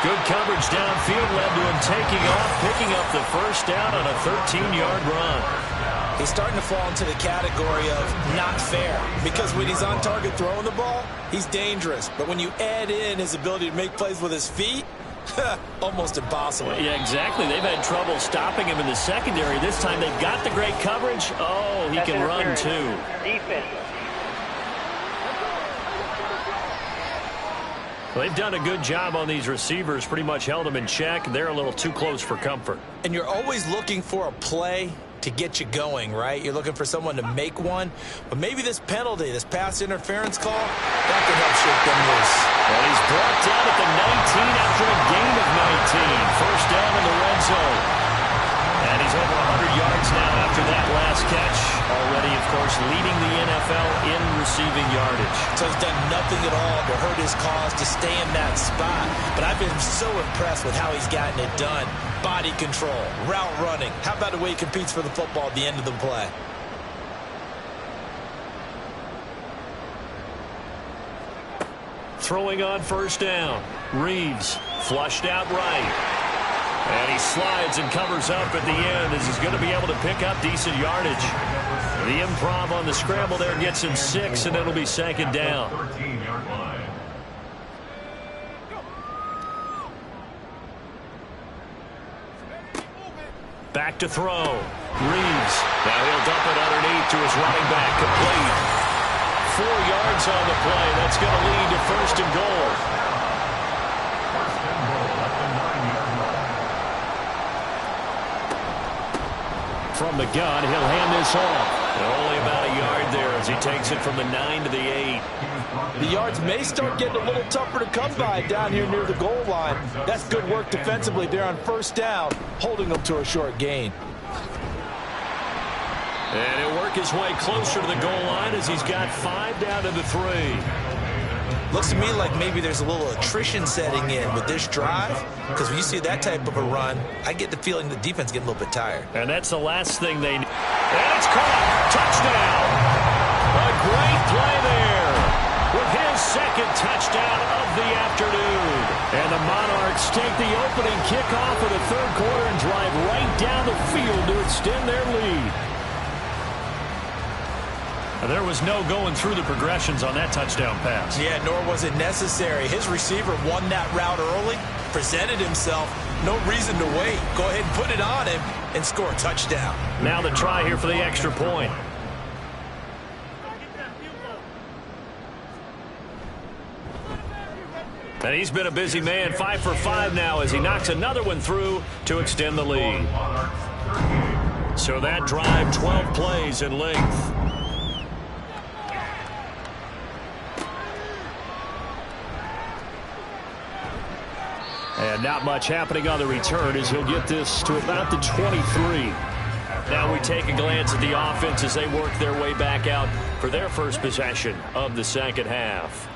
[SPEAKER 1] Good coverage downfield led to him taking off, picking up the first down on a 13-yard run.
[SPEAKER 2] He's starting to fall into the category of not fair, because when he's on target throwing the ball, he's dangerous. But when you add in his ability to make plays with his feet, almost impossible.
[SPEAKER 1] Yeah, exactly. They've had trouble stopping him in the secondary. This time they've got the great coverage. Oh, he can run too.
[SPEAKER 5] Defense.
[SPEAKER 1] They've done a good job on these receivers, pretty much held them in check. They're a little too close for comfort.
[SPEAKER 2] And you're always looking for a play to get you going, right? You're looking for someone to make one. But maybe this penalty, this pass interference call, that can help shake them loose.
[SPEAKER 1] Well, he's brought down at the 19 after a gain of 19. First down in the red zone. And he's over 100 yards now after that last catch. Already, of course, leading the NFL in receiving yardage.
[SPEAKER 2] So he's done nothing at all to hurt his cause to stay in that spot. But I've been so impressed with how he's gotten it done. Body control, route running. How about the way he competes for the football at the end of the play?
[SPEAKER 1] Throwing on first down. Reeves flushed out right. And he slides and covers up at the end as he's going to be able to pick up decent yardage. The improv on the scramble there gets him 6, and it'll be second down.
[SPEAKER 3] 13-yard line.
[SPEAKER 1] Back to throw. Reeves. Now he'll dump it underneath to his running back. Complete. 4 yards on the play. That's going to lead to first and goal. From the gun, he'll hand this off. Only about a yard there as he takes it from the 9 to the 8.
[SPEAKER 2] The yards may start getting a little tougher to come by down here near the goal line. That's good work defensively there on first down, holding them to a short gain.
[SPEAKER 1] And he'll work his way closer to the goal line as he's got 5 down to the 3.
[SPEAKER 2] Looks to me like maybe there's a little attrition setting in with this drive, because when you see that type of a run, I get the feeling the defense getting a little bit tired.
[SPEAKER 1] And that's the last thing they need. And it's caught. Touchdown. A great play there with his second touchdown of the afternoon. And the Monarchs take the opening kickoff of the third quarter and drive right down the field to extend their lead. There was no going through the progressions on that touchdown pass.
[SPEAKER 2] Yeah, nor was it necessary. His receiver won that route early, presented himself. No reason to wait. Go ahead and put it on him and score a touchdown.
[SPEAKER 1] Now the try here for the extra point. And he's been a busy man, 5 for 5 now as he knocks another one through to extend the lead. So that drive, 12 plays in length. And not much happening on the return as he'll get this to about the 23. Now we take a glance at the offense as they work their way back out for their first possession of the second half.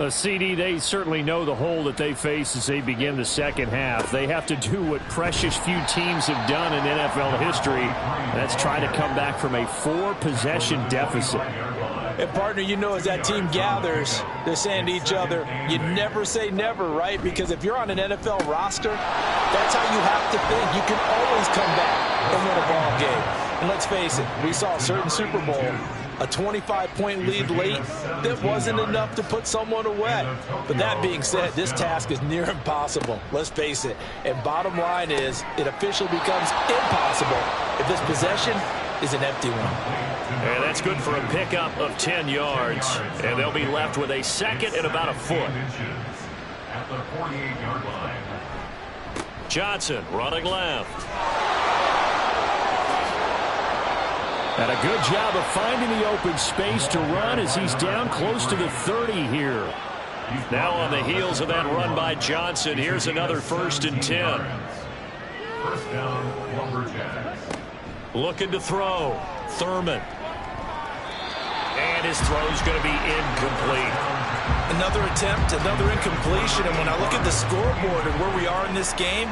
[SPEAKER 1] CD, they certainly know the hole that they face as they begin the second half. They have to do what precious few teams have done in NFL history. That's try to come back from a 4-possession deficit.
[SPEAKER 2] And, partner, you know as that team gathers, they're saying to each other, you never say never, right? Because if you're on an NFL roster, that's how you have to think. You can always come back and win a ball game. And let's face it, we saw a certain Super Bowl, a 25-point lead late, that wasn't enough to put someone away. But that being said, this task is near impossible. Let's face it. And bottom line is, it officially becomes impossible if this possession is an empty one.
[SPEAKER 1] And that's good for a pickup of 10 yards. And they'll be left with a second and about a foot.
[SPEAKER 3] at the 48-yard line.
[SPEAKER 1] Johnson running left. And a good job of finding the open space to run as he's down close to the 30 here. Now on the heels of that run by Johnson, here's another 1st and 10.
[SPEAKER 3] First down, LJacks.
[SPEAKER 1] Looking to throw. Thurman. And his throw's going to be incomplete.
[SPEAKER 2] Another attempt, another incompletion, and when I look at the scoreboard and where we are in this game,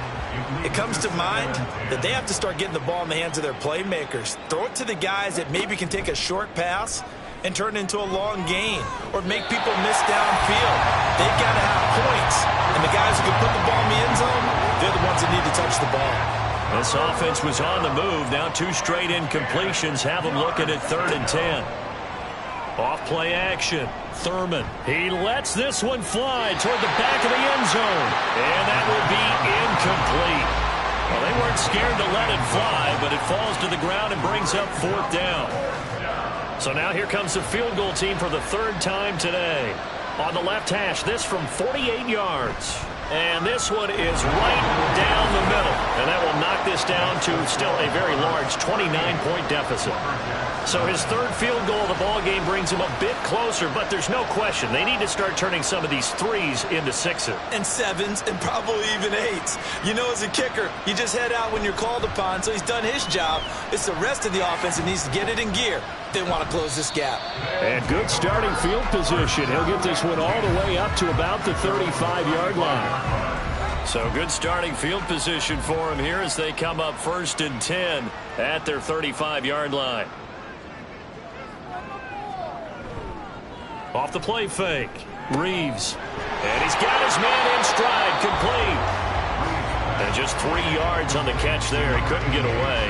[SPEAKER 2] it comes to mind that they have to start getting the ball in the hands of their playmakers. Throw it to the guys that maybe can take a short pass and turn it into a long gain or make people miss downfield. They've got to have points, and the guys who can put the ball in the end zone, they're the ones that need to touch the ball.
[SPEAKER 1] This offense was on the move. Now 2 straight incompletions have them looking at 3rd and 10. Off play action. Thurman. He lets this one fly toward the back of the end zone. And that will be incomplete. Well, they weren't scared to let it fly, but it falls to the ground and brings up 4th down. So now here comes the field goal team for the 3rd time today. On the left hash, this from 48 yards. And this one is right down the middle. And that will knock this down to still a very large 29-point deficit. So his 3rd field goal of the ball game brings him a bit closer, but there's no question they need to start turning some of these 3s into 6s.
[SPEAKER 2] And 7s and probably even 8s. You know, as a kicker, you just head out when you're called upon, so he's done his job. It's the rest of the offense that needs to get it in gear. They want to close this gap.
[SPEAKER 1] And good starting field position. He'll get this one all the way up to about the 35-yard line. So good starting field position for him here as they come up 1st and 10 at their 35-yard line. Off the play fake. Reeves. And he's got his man in stride. Complete. And just 3 yards on the catch there. He couldn't get away.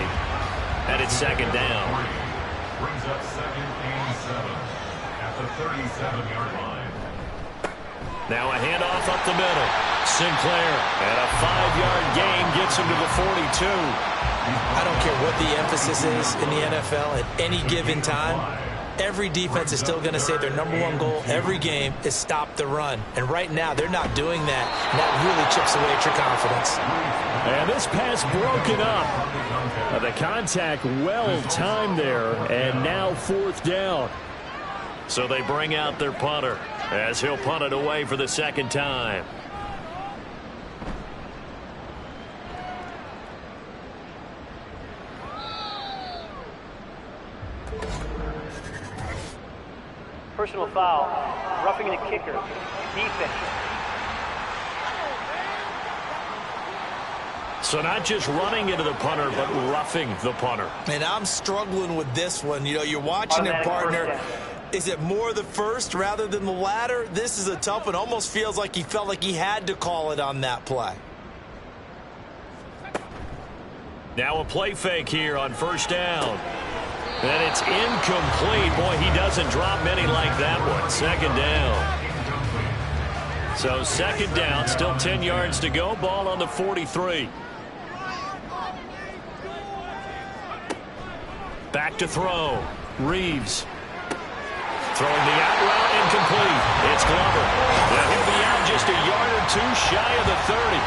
[SPEAKER 1] And it's 2nd down.
[SPEAKER 3] Brings up 2nd and 7 at the 37-yard line.
[SPEAKER 1] Now a handoff up the middle. Sinclair. And a 5-yard gain gets him to the 42.
[SPEAKER 2] I don't care what the emphasis is in the NFL at any given time. Every defense is still going to say their #1 goal every game is stop the run. And right now, they're not doing that. And that really chips away at your confidence.
[SPEAKER 1] And this pass broken up. The contact well timed there. And now 4th down. So they bring out their punter as he'll punt it away for the 2nd time.
[SPEAKER 5] Personal foul, roughing the kicker, defense.
[SPEAKER 1] So not just running into the punter, but roughing the punter.
[SPEAKER 2] And I'm struggling with this one. You know, you're watching it, partner. Is it more the first rather than the latter? This is a tough one. Almost feels like he felt like he had to call it on that play.
[SPEAKER 1] Now a play fake here on 1st down. And it's incomplete. Boy, he doesn't drop many like that one. 2nd down. So 2nd down, still 10 yards to go. Ball on the 43. Back to throw. Reeves. Throwing the out route, incomplete. It's Glover. And he'll be out just a yard or 2 shy of the 30.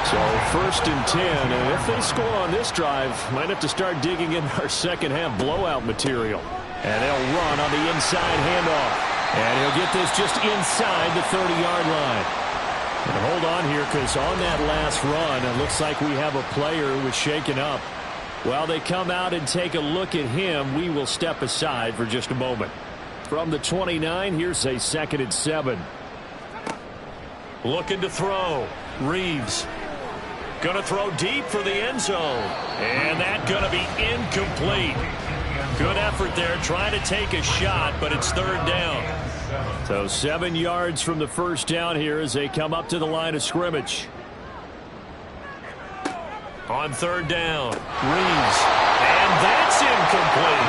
[SPEAKER 1] So 1st and 10, and if they score on this drive, might have to start digging in our 2nd half blowout material. And they'll run on the inside handoff. And he'll get this just inside the 30-yard line. And hold on here, because on that last run, it looks like we have a player who was shaken up. While they come out and take a look at him, we will step aside for just a moment. From the 29, here's a 2nd and 7. Looking to throw. Reeves. Going to throw deep for the end zone. And that's going to be incomplete. Good effort there, trying to take a shot, but it's 3rd down. So 7 yards from the 1st down here as they come up to the line of scrimmage. On 3rd down, Reeves. And that's incomplete.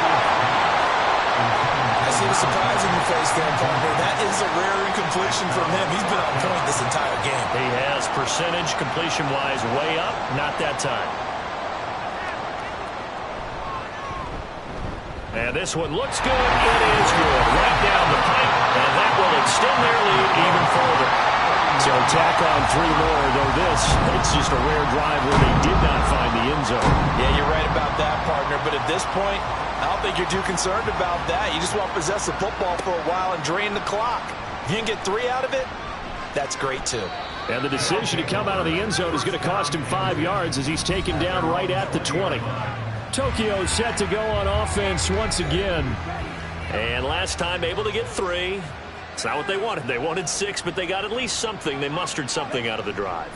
[SPEAKER 2] I see the surprise in your face there, partner. That is a rare incompletion from him. He's been on point this entire game.
[SPEAKER 1] He has percentage completion-wise way up, not that time. And this one looks good. It is good. Right down the pipe, and that will extend their lead even further. So tack on 3 more, though it's just a rare drive where they did not find the end zone.
[SPEAKER 2] Yeah, you're right about that, partner. But at this point, I don't think you're too concerned about that. You just want to possess the football for a while and drain the clock. If you can get 3 out of it, that's great, too.
[SPEAKER 1] And the decision to come out of the end zone is going to cost him 5 yards as he's taken down right at the 20. Tokyo set to go on offense once again. And last time able to get 3. It's not what they wanted. They wanted 6, but they got at least something. They mustered something out of the drive.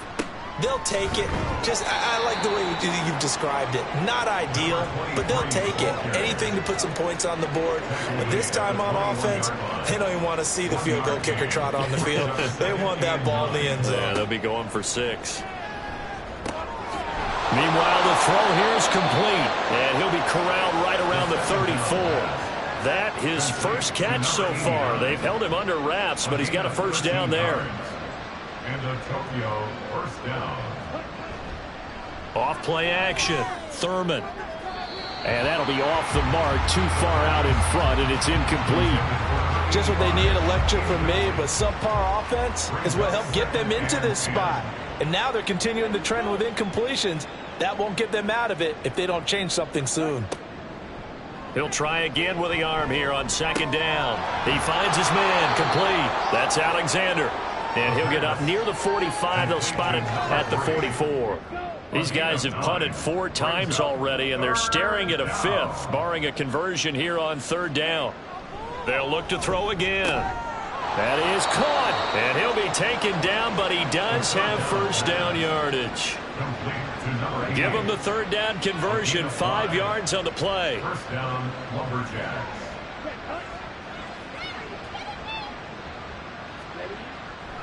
[SPEAKER 2] They'll take it. I like the way you've described it. Not ideal, but they'll take it. Anything to put some points on the board. But this time on offense, they don't even want to see the field goal kicker trot on the field. They want that ball in the end zone.
[SPEAKER 1] Yeah, they'll be going for 6. Meanwhile, the throw here is complete, and he'll be corralled right around the 34. That his first catch so far. They've held him under wraps, but he's got a first down there.
[SPEAKER 3] And a Tokyo first down.
[SPEAKER 1] Off play action. Thurman. And that'll be off the mark, too far out in front, and it's incomplete.
[SPEAKER 2] Just what they need, a lecture from me, but subpar offense is what helped get them into this spot. And now they're continuing the trend with incompletions. That won't get them out of it if they don't change something soon.
[SPEAKER 1] He'll try again with the arm here on 2nd down. He finds his man, complete. That's Alexander. And he'll get up near the 45. They'll spot it at the 44. These guys have punted 4 times already, and they're staring at a 5th, barring a conversion here on 3rd down. They'll look to throw again. That is caught, and he'll be taken down, but he does have first down yardage. Give him the 3rd down conversion, 5 yards on the play.
[SPEAKER 3] First down, LJacks.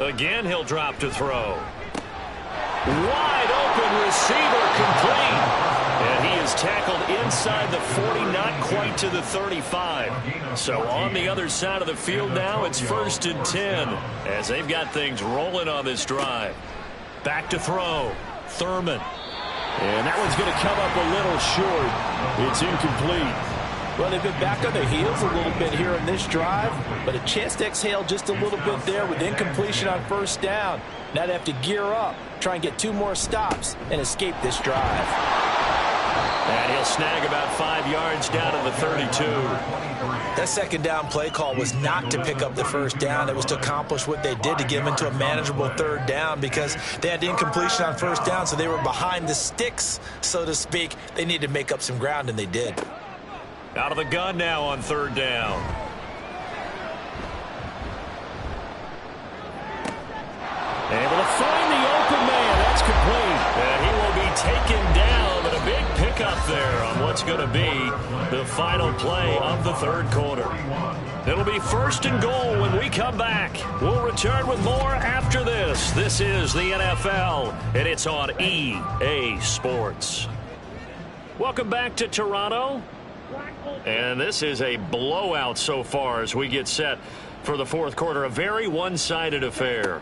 [SPEAKER 1] Again, he'll drop to throw. Wide open receiver, complete. And he is tackled inside the 40, not quite to the 35. So on the other side of the field now, it's 1st and 10 as they've got things rolling on this drive. Back to throw. Thurman. And that one's going to come up a little short. It's incomplete.
[SPEAKER 2] Well, they've been back on their heels a little bit here in this drive, but a chance to exhale just a little bit there with incompletion on 1st down. Now they have to gear up, try and get 2 more stops, and escape this drive.
[SPEAKER 1] And he'll snag about 5 yards down to the 32.
[SPEAKER 2] That 2nd down play call was not to pick up the 1st down. It was to accomplish what they did to get them into a manageable 3rd down because they had incompletion on 1st down, so they were behind the sticks, so to speak. They needed to make up some ground, and they did.
[SPEAKER 1] Out of the gun now on 3rd down. Able to find the open man. That's complete. And he will be taken down, but a big pickup there on what's going to be the final play of the 3rd quarter. It'll be 1st and goal when we come back. We'll return with more after this. This is the NFL, and it's on EA Sports. Welcome back to Toronto. And this is a blowout so far as we get set for the 4th quarter. A very one-sided affair.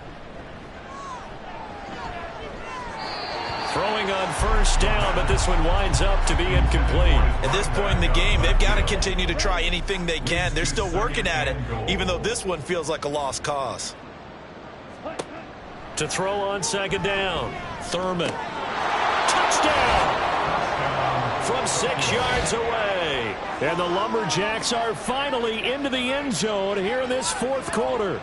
[SPEAKER 1] Throwing on 1st down, but this one winds up to be incomplete.
[SPEAKER 2] At this point in the game, they've got to continue to try anything they can. They're still working at it, even though this one feels like a lost cause.
[SPEAKER 1] To throw on 2nd down. Thurman. Touchdown! From 6 yards away. And the LJacks are finally into the end zone here in this 4th quarter.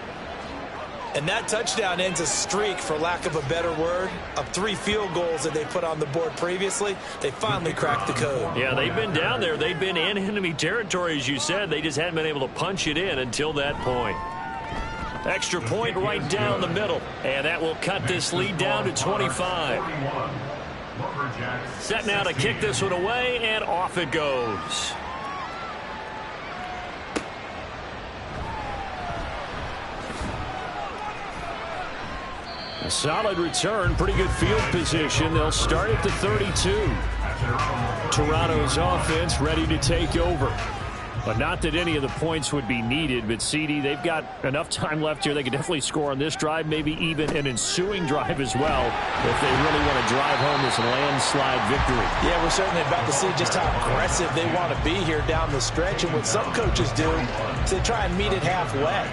[SPEAKER 2] And that touchdown ends a streak, for lack of a better word, of 3 field goals that they put on the board previously. They finally cracked the code.
[SPEAKER 1] Yeah, they've been down there. They've been in enemy territory, as you said. They just hadn't been able to punch it in until that point. Extra point right down the middle. And that will cut this lead down to 25. Set now to kick this one away, and off it goes. A solid return, pretty good field position. They'll start at the 32. Toronto's offense ready to take over. But not that any of the points would be needed, but CD, they've got enough time left here. They can definitely score on this drive, maybe even an ensuing drive as well, if they really want to drive home this landslide victory.
[SPEAKER 2] Yeah, we're certainly about to see just how aggressive they want to be here down the stretch. And what some coaches do is they try and meet it halfway,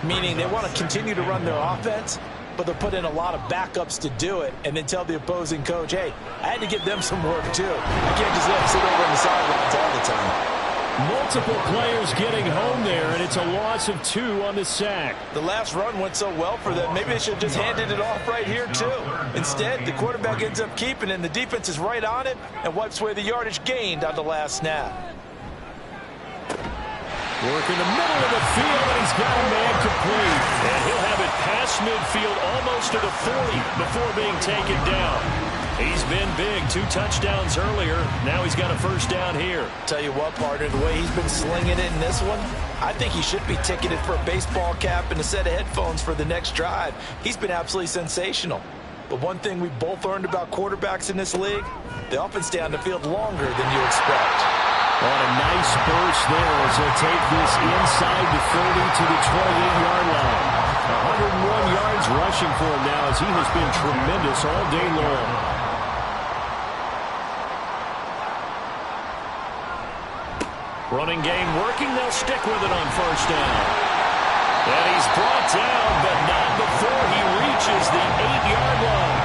[SPEAKER 2] meaning they want to continue to run their offense, but they'll put in a lot of backups to do it and then tell the opposing coach, hey, I had to give them some work too. I can't just let them sit over on the sidelines all the time.
[SPEAKER 1] Multiple players getting home there, and it's a loss of 2 on the sack.
[SPEAKER 2] The last run went so well for them. Maybe they should have just handed it off right here, too. Instead, the quarterback ends up keeping it, and the defense is right on it and wipes away the yardage gained on the last snap.
[SPEAKER 1] Work in the middle of the field, and he's got a man complete. And he'll have it past midfield almost to the 40 before being taken down. He's been big. 2 touchdowns earlier. Now he's got a first down here.
[SPEAKER 2] Tell you what, partner, the way he's been slinging it in this one, I think he should be ticketed for a baseball cap and a set of headphones for the next drive. He's been absolutely sensational. But one thing we both learned about quarterbacks in this league, they often stay on the field longer than you expect.
[SPEAKER 1] On a nice burst there as he'll take this inside the 30 to the 28-yard line. 101 yards rushing for him now as he has been tremendous all day long. Running game working. They'll stick with it on first down. And he's brought down, but not before he reaches the 8-yard line.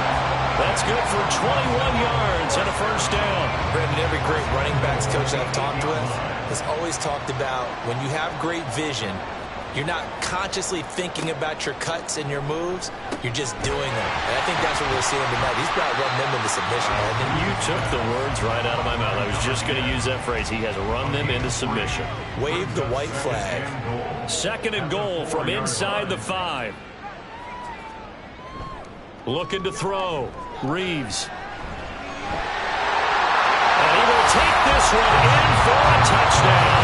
[SPEAKER 1] That's good for 21 yards and a first down.
[SPEAKER 2] Brandon, every great running backs coach I've talked with has always talked about when you have great vision, you're not consciously thinking about your cuts and your moves. You're just doing them. And I think that's what we're seeing tonight. He's about running them into submission.
[SPEAKER 1] You took the words right out of my mouth. I was just going to use that phrase. He has run them into submission.
[SPEAKER 2] Wave the white flag.
[SPEAKER 1] 2nd and goal from inside the 5. Looking to throw. Reeves. And he will take this one in for a touchdown.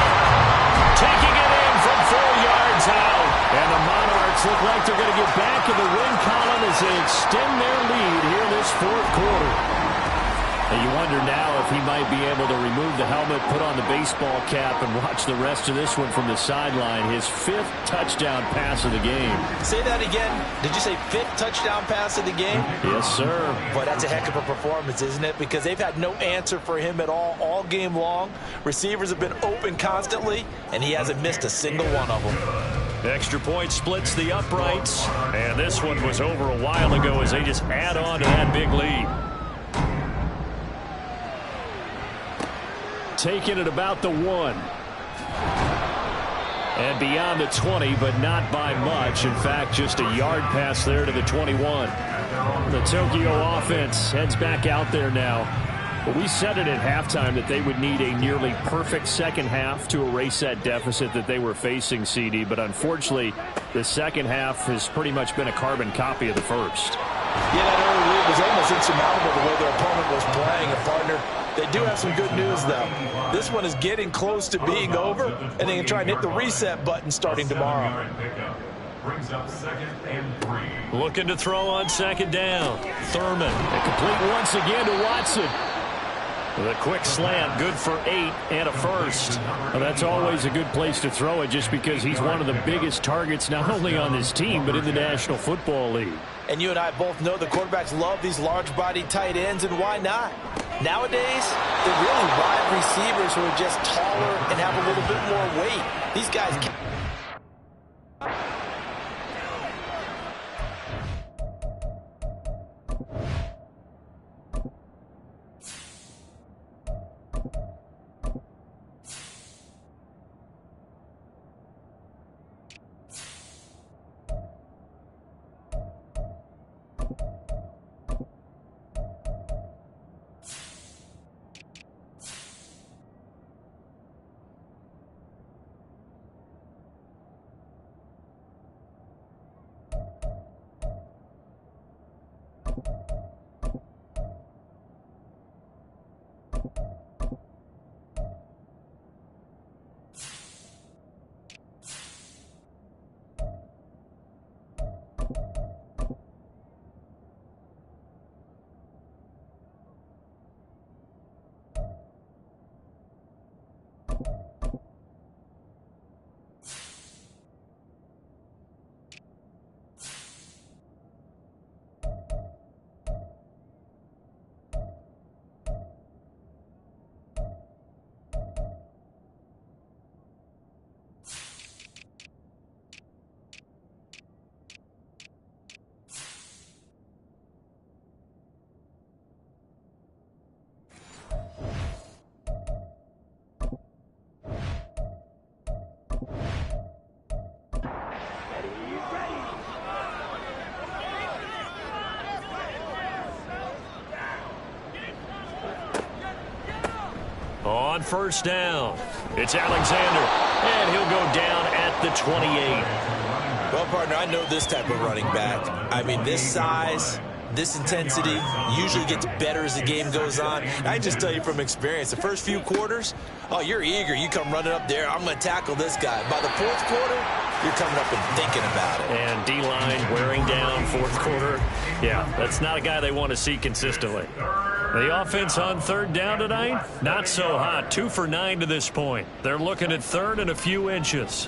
[SPEAKER 1] Taking it in from 4 yards out. And the Monarchs look like they're going to get back in the win column as they extend their lead here in this 4th quarter. And you wonder now if he might be able to remove the helmet, put on the baseball cap, and watch the rest of this one from the sideline. His 5th touchdown pass of the game.
[SPEAKER 2] Say that again. Did you say 5th touchdown pass of the game?
[SPEAKER 1] Yes, sir.
[SPEAKER 2] Boy, that's a heck of a performance, isn't it? Because they've had no answer for him at all game long. Receivers have been open constantly, and he hasn't missed a single one of them.
[SPEAKER 1] Extra point splits the uprights. And this one was over a while ago as they just add on to that big lead. Taking it about the 1. And beyond the 20, but not by much. In fact, just a yard pass there to the 21. The Tokyo offense heads back out there now. But we said it at halftime that they would need a nearly perfect second half to erase that deficit that they were facing, CD. But unfortunately, the second half has pretty much been a carbon copy of the first.
[SPEAKER 2] Yeah, that early lead was almost insurmountable the way their opponent was playing. And, partner, they do have some good news, though. This one is getting close to being over, and they can try and hit the reset button starting tomorrow.
[SPEAKER 3] Brings up 2nd and 3.
[SPEAKER 1] Looking to throw on 2nd down. Thurman. And complete once again to Watson. With a quick slant, good for 8 and a first. Well, that's always a good place to throw it just because he's one of the biggest targets not only on this team but in the National Football League.
[SPEAKER 2] And you and I both know the quarterbacks love these large-bodied tight ends, and why not? Nowadays, they're really wide receivers who are just taller and have a little bit more weight. These guys can...
[SPEAKER 1] On first down, it's Alexander, and he'll go down at the 28.
[SPEAKER 2] Well, partner, I know this type of running back. I mean, this size, this intensity usually gets better as the game goes on. I just tell you from experience, the first few quarters, oh, you're eager. You come running up there, I'm going to tackle this guy. By the fourth quarter, you're coming up and thinking about it.
[SPEAKER 1] And D-line wearing down fourth quarter. Yeah, that's not a guy they want to see consistently. The offense on third down tonight, not so hot. 2 for 9 to this point. They're looking at third and a few inches.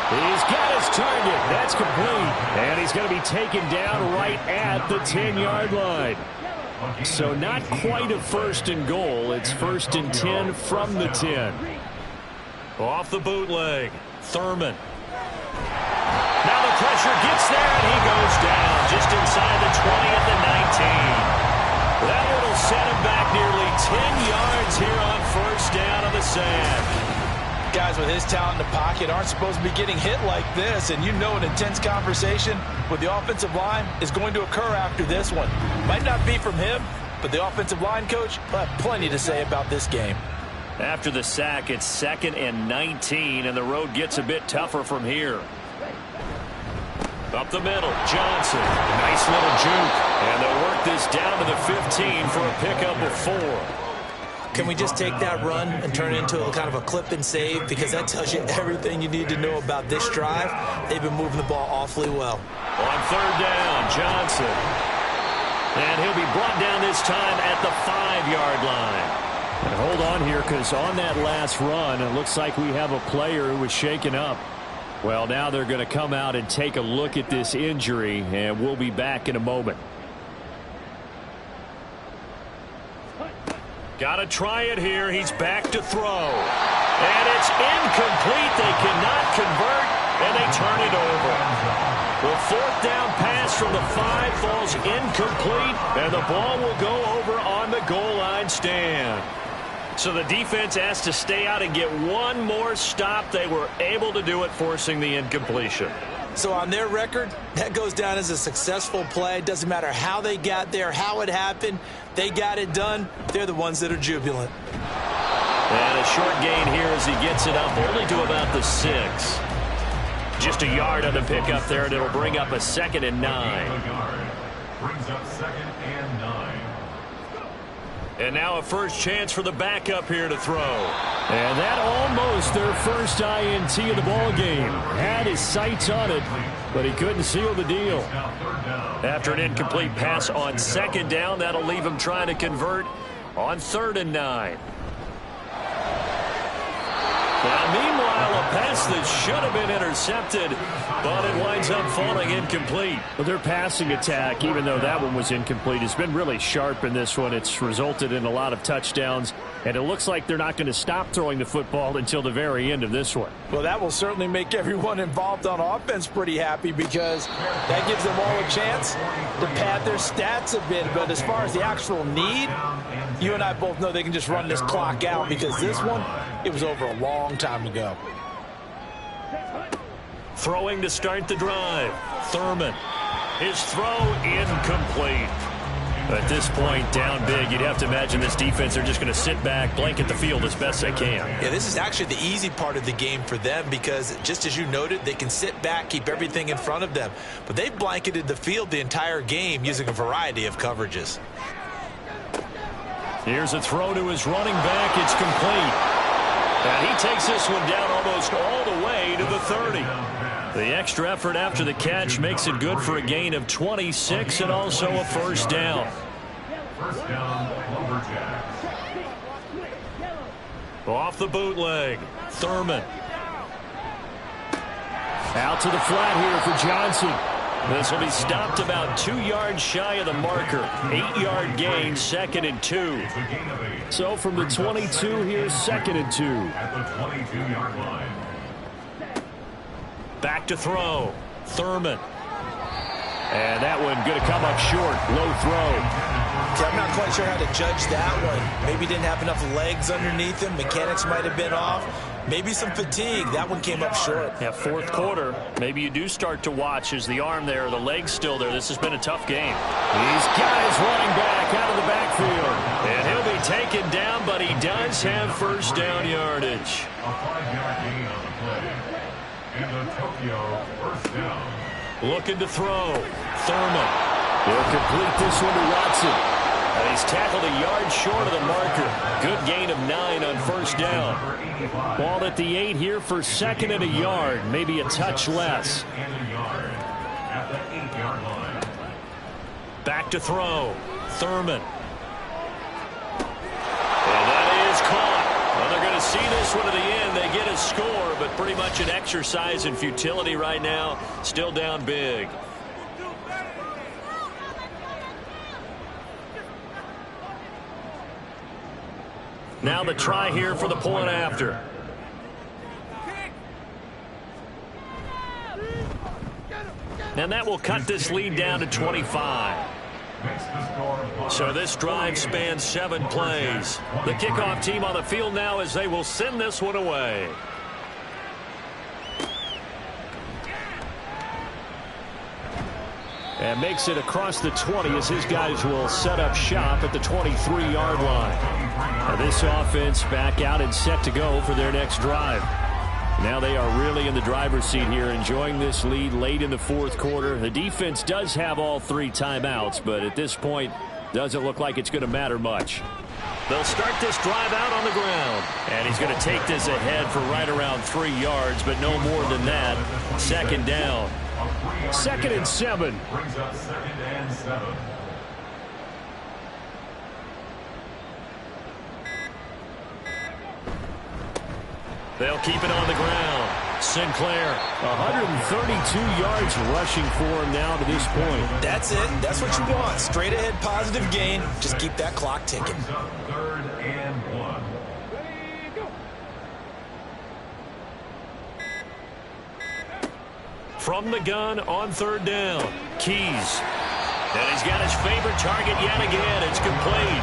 [SPEAKER 6] He's got his target. That's complete. And he's going to be taken down right at the 10-yard line. So not quite a first and goal. It's first and 10 from the 10.
[SPEAKER 1] Off the bootleg, Thurman. Now the pressure gets there, and he goes down just inside the 20 at the 19. That one will set him back nearly 10 yards here on first down of the sack.
[SPEAKER 2] Guys with his talent in the pocket aren't supposed to be getting hit like this, and you know an intense conversation with the offensive line is going to occur after this one. Might not be from him, but the offensive line coach will have plenty to say about this game.
[SPEAKER 1] After the sack, it's 2nd and 19, and the road gets a bit tougher from here. Up the middle, Johnson. Nice little juke. And they'll work this down to the 15 for a pickup of 4.
[SPEAKER 2] Can we just take that run and turn it into a kind of a clip and save? Because that tells you everything you need to know about this drive. They've been moving the ball awfully well.
[SPEAKER 1] On third down, Johnson. And he'll be brought down this time at the 5-yard line.
[SPEAKER 6] And hold on here, because on that last run, it looks like we have a player who was shaken up. Well, now they're going to come out and take a look at this injury, and we'll be back in a moment.
[SPEAKER 1] Got to try it here. He's back to throw. And it's incomplete. They cannot convert, and they turn it over. The fourth down pass from the 5 falls incomplete, and the ball will go over on the goal line stand. So the defense has to stay out and get one more stop. They were able to do it, forcing the incompletion.
[SPEAKER 2] So on their record, that goes down as a successful play. Doesn't matter how they got there, how it happened. They got it done. They're the ones that are jubilant.
[SPEAKER 1] And a short gain here as he gets it up only to about the 6. Just a yard on the pickup there, and it'll bring up a 2nd and 9.
[SPEAKER 3] Brings up 2nd and 9.
[SPEAKER 1] And now a first chance for the backup here to throw.
[SPEAKER 6] And that almost their first INT of the ball game. Had his sights on it, but he couldn't seal the deal.
[SPEAKER 1] After an incomplete pass on 2nd down, that'll leave him trying to convert on 3rd and 9. Now, meanwhile, a pass that should have been intercepted, but it winds up falling incomplete.
[SPEAKER 6] Well, their passing attack, even though that one was incomplete, has been really sharp in this one. It's resulted in a lot of touchdowns, and it looks like they're not going to stop throwing the football until the very end of this one.
[SPEAKER 2] Well, that will certainly make everyone involved on offense pretty happy, because that gives them all a chance to pad their stats a bit. But as far as the actual need, you and I both know they can just run this clock out, because this one, it was over a long time ago.
[SPEAKER 1] Throwing to start the drive. Thurman. His throw incomplete. At this point, down big, you'd have to imagine this defense are just going to sit back, blanket the field as best they can.
[SPEAKER 2] Yeah, this is actually the easy part of the game for them, because just as you noted, they can sit back, keep everything in front of them. But they've blanketed the field the entire game using a variety of coverages.
[SPEAKER 1] Here's a throw to his running back. It's complete. And he takes this one down almost all the way to the 30. The extra effort after the catch makes it good for a gain of 26 and also a first down.
[SPEAKER 3] First down, LJacks.
[SPEAKER 1] Off the bootleg, Thurman.
[SPEAKER 6] Out to the flat here for Johnson.
[SPEAKER 1] This will be stopped about 2 yards shy of the marker. 8-yard gain, 2nd and 2.
[SPEAKER 6] So from the 22 here, 2nd and 2.
[SPEAKER 3] At the 22-yard line.
[SPEAKER 1] Back to throw. Thurman. And that one going to come up short. Low throw.
[SPEAKER 2] I'm not quite sure how to judge that one. Maybe didn't have enough legs underneath him. Mechanics might have been off. Maybe some fatigue. That one came up short.
[SPEAKER 6] Yeah, fourth quarter. Maybe you do start to watch as the arm there, the leg's still there. This has been a tough game. He's got his running back out of the backfield.
[SPEAKER 1] And he'll be taken down, but he does have first down yardage.
[SPEAKER 3] A 5-yard gain on the play. And the Tokyo first down.
[SPEAKER 1] Looking to throw. Thurman. He'll complete this one to Watson. And he's tackled a yard short of the marker. Good gain of 9 on first down.
[SPEAKER 6] Ball at the 8 here for second and a yard. Maybe a touch less.
[SPEAKER 3] And a yard at the 8-yard line.
[SPEAKER 1] Back to throw. Thurman. And that is caught. Well, they're going to see this one to the end. They get a score, but pretty much an exercise in futility right now. Still down big. Now the try here for the point after. And that will cut this lead down to 25. So this drive spans 7 plays. The kickoff team on the field now as they will send this one away.
[SPEAKER 6] And makes it across the 20 as his guys will set up shop at the 23-yard line. Now this offense back out and set to go for their next drive. Now they are really in the driver's seat here, enjoying this lead late in the fourth quarter. The defense does have all 3 timeouts, but at this point, doesn't look like it's going to matter much.
[SPEAKER 1] They'll start this drive out on the ground. And he's going to take this ahead for right around 3 yards, but no more than that. Second down.
[SPEAKER 6] Second and 7.
[SPEAKER 3] Brings up second and 7.
[SPEAKER 1] They'll keep it on the ground. Sinclair.
[SPEAKER 6] 132 yards rushing for him now to this point.
[SPEAKER 2] That's it. That's what you want. Straight ahead, positive gain. Just keep that clock ticking.
[SPEAKER 3] Brings up third and 1.
[SPEAKER 1] From the gun on third down. Keys. And he's got his favorite target yet again. It's complete.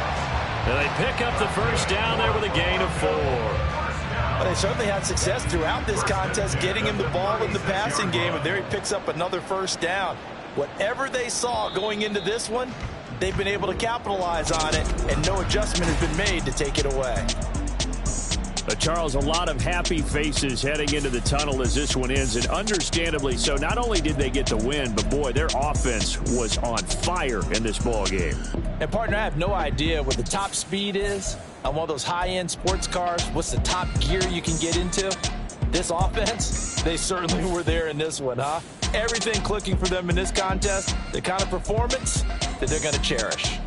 [SPEAKER 1] And they pick up the first down there with a gain of 4.
[SPEAKER 2] Well, they certainly had success throughout this contest getting him the ball in the passing game, and there he picks up another first down. Whatever they saw going into this one, they've been able to capitalize on it, and no adjustment has been made to take it away.
[SPEAKER 6] Charles, a lot of happy faces heading into the tunnel as this one ends, and understandably so. Not only did they get the win, but boy, their offense was on fire in this ball game.
[SPEAKER 2] And partner, I have no idea what the top speed is on one of those high-end sports cars. What's the top gear you can get into? This offense, they certainly were there in this one, huh? Everything clicking for them in this contest, the kind of performance that they're going to cherish.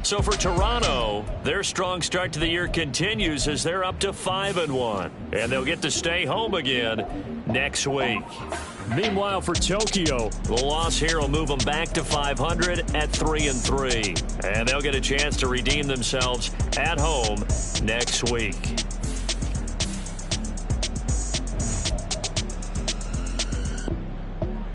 [SPEAKER 1] So for Toronto, their strong start to the year continues as they're up to 5-1. And they'll get to stay home again next week.
[SPEAKER 6] Meanwhile, for Tokyo,
[SPEAKER 1] the loss here will move them back to 500 at 3-3. And they'll get a chance to redeem themselves at home next week.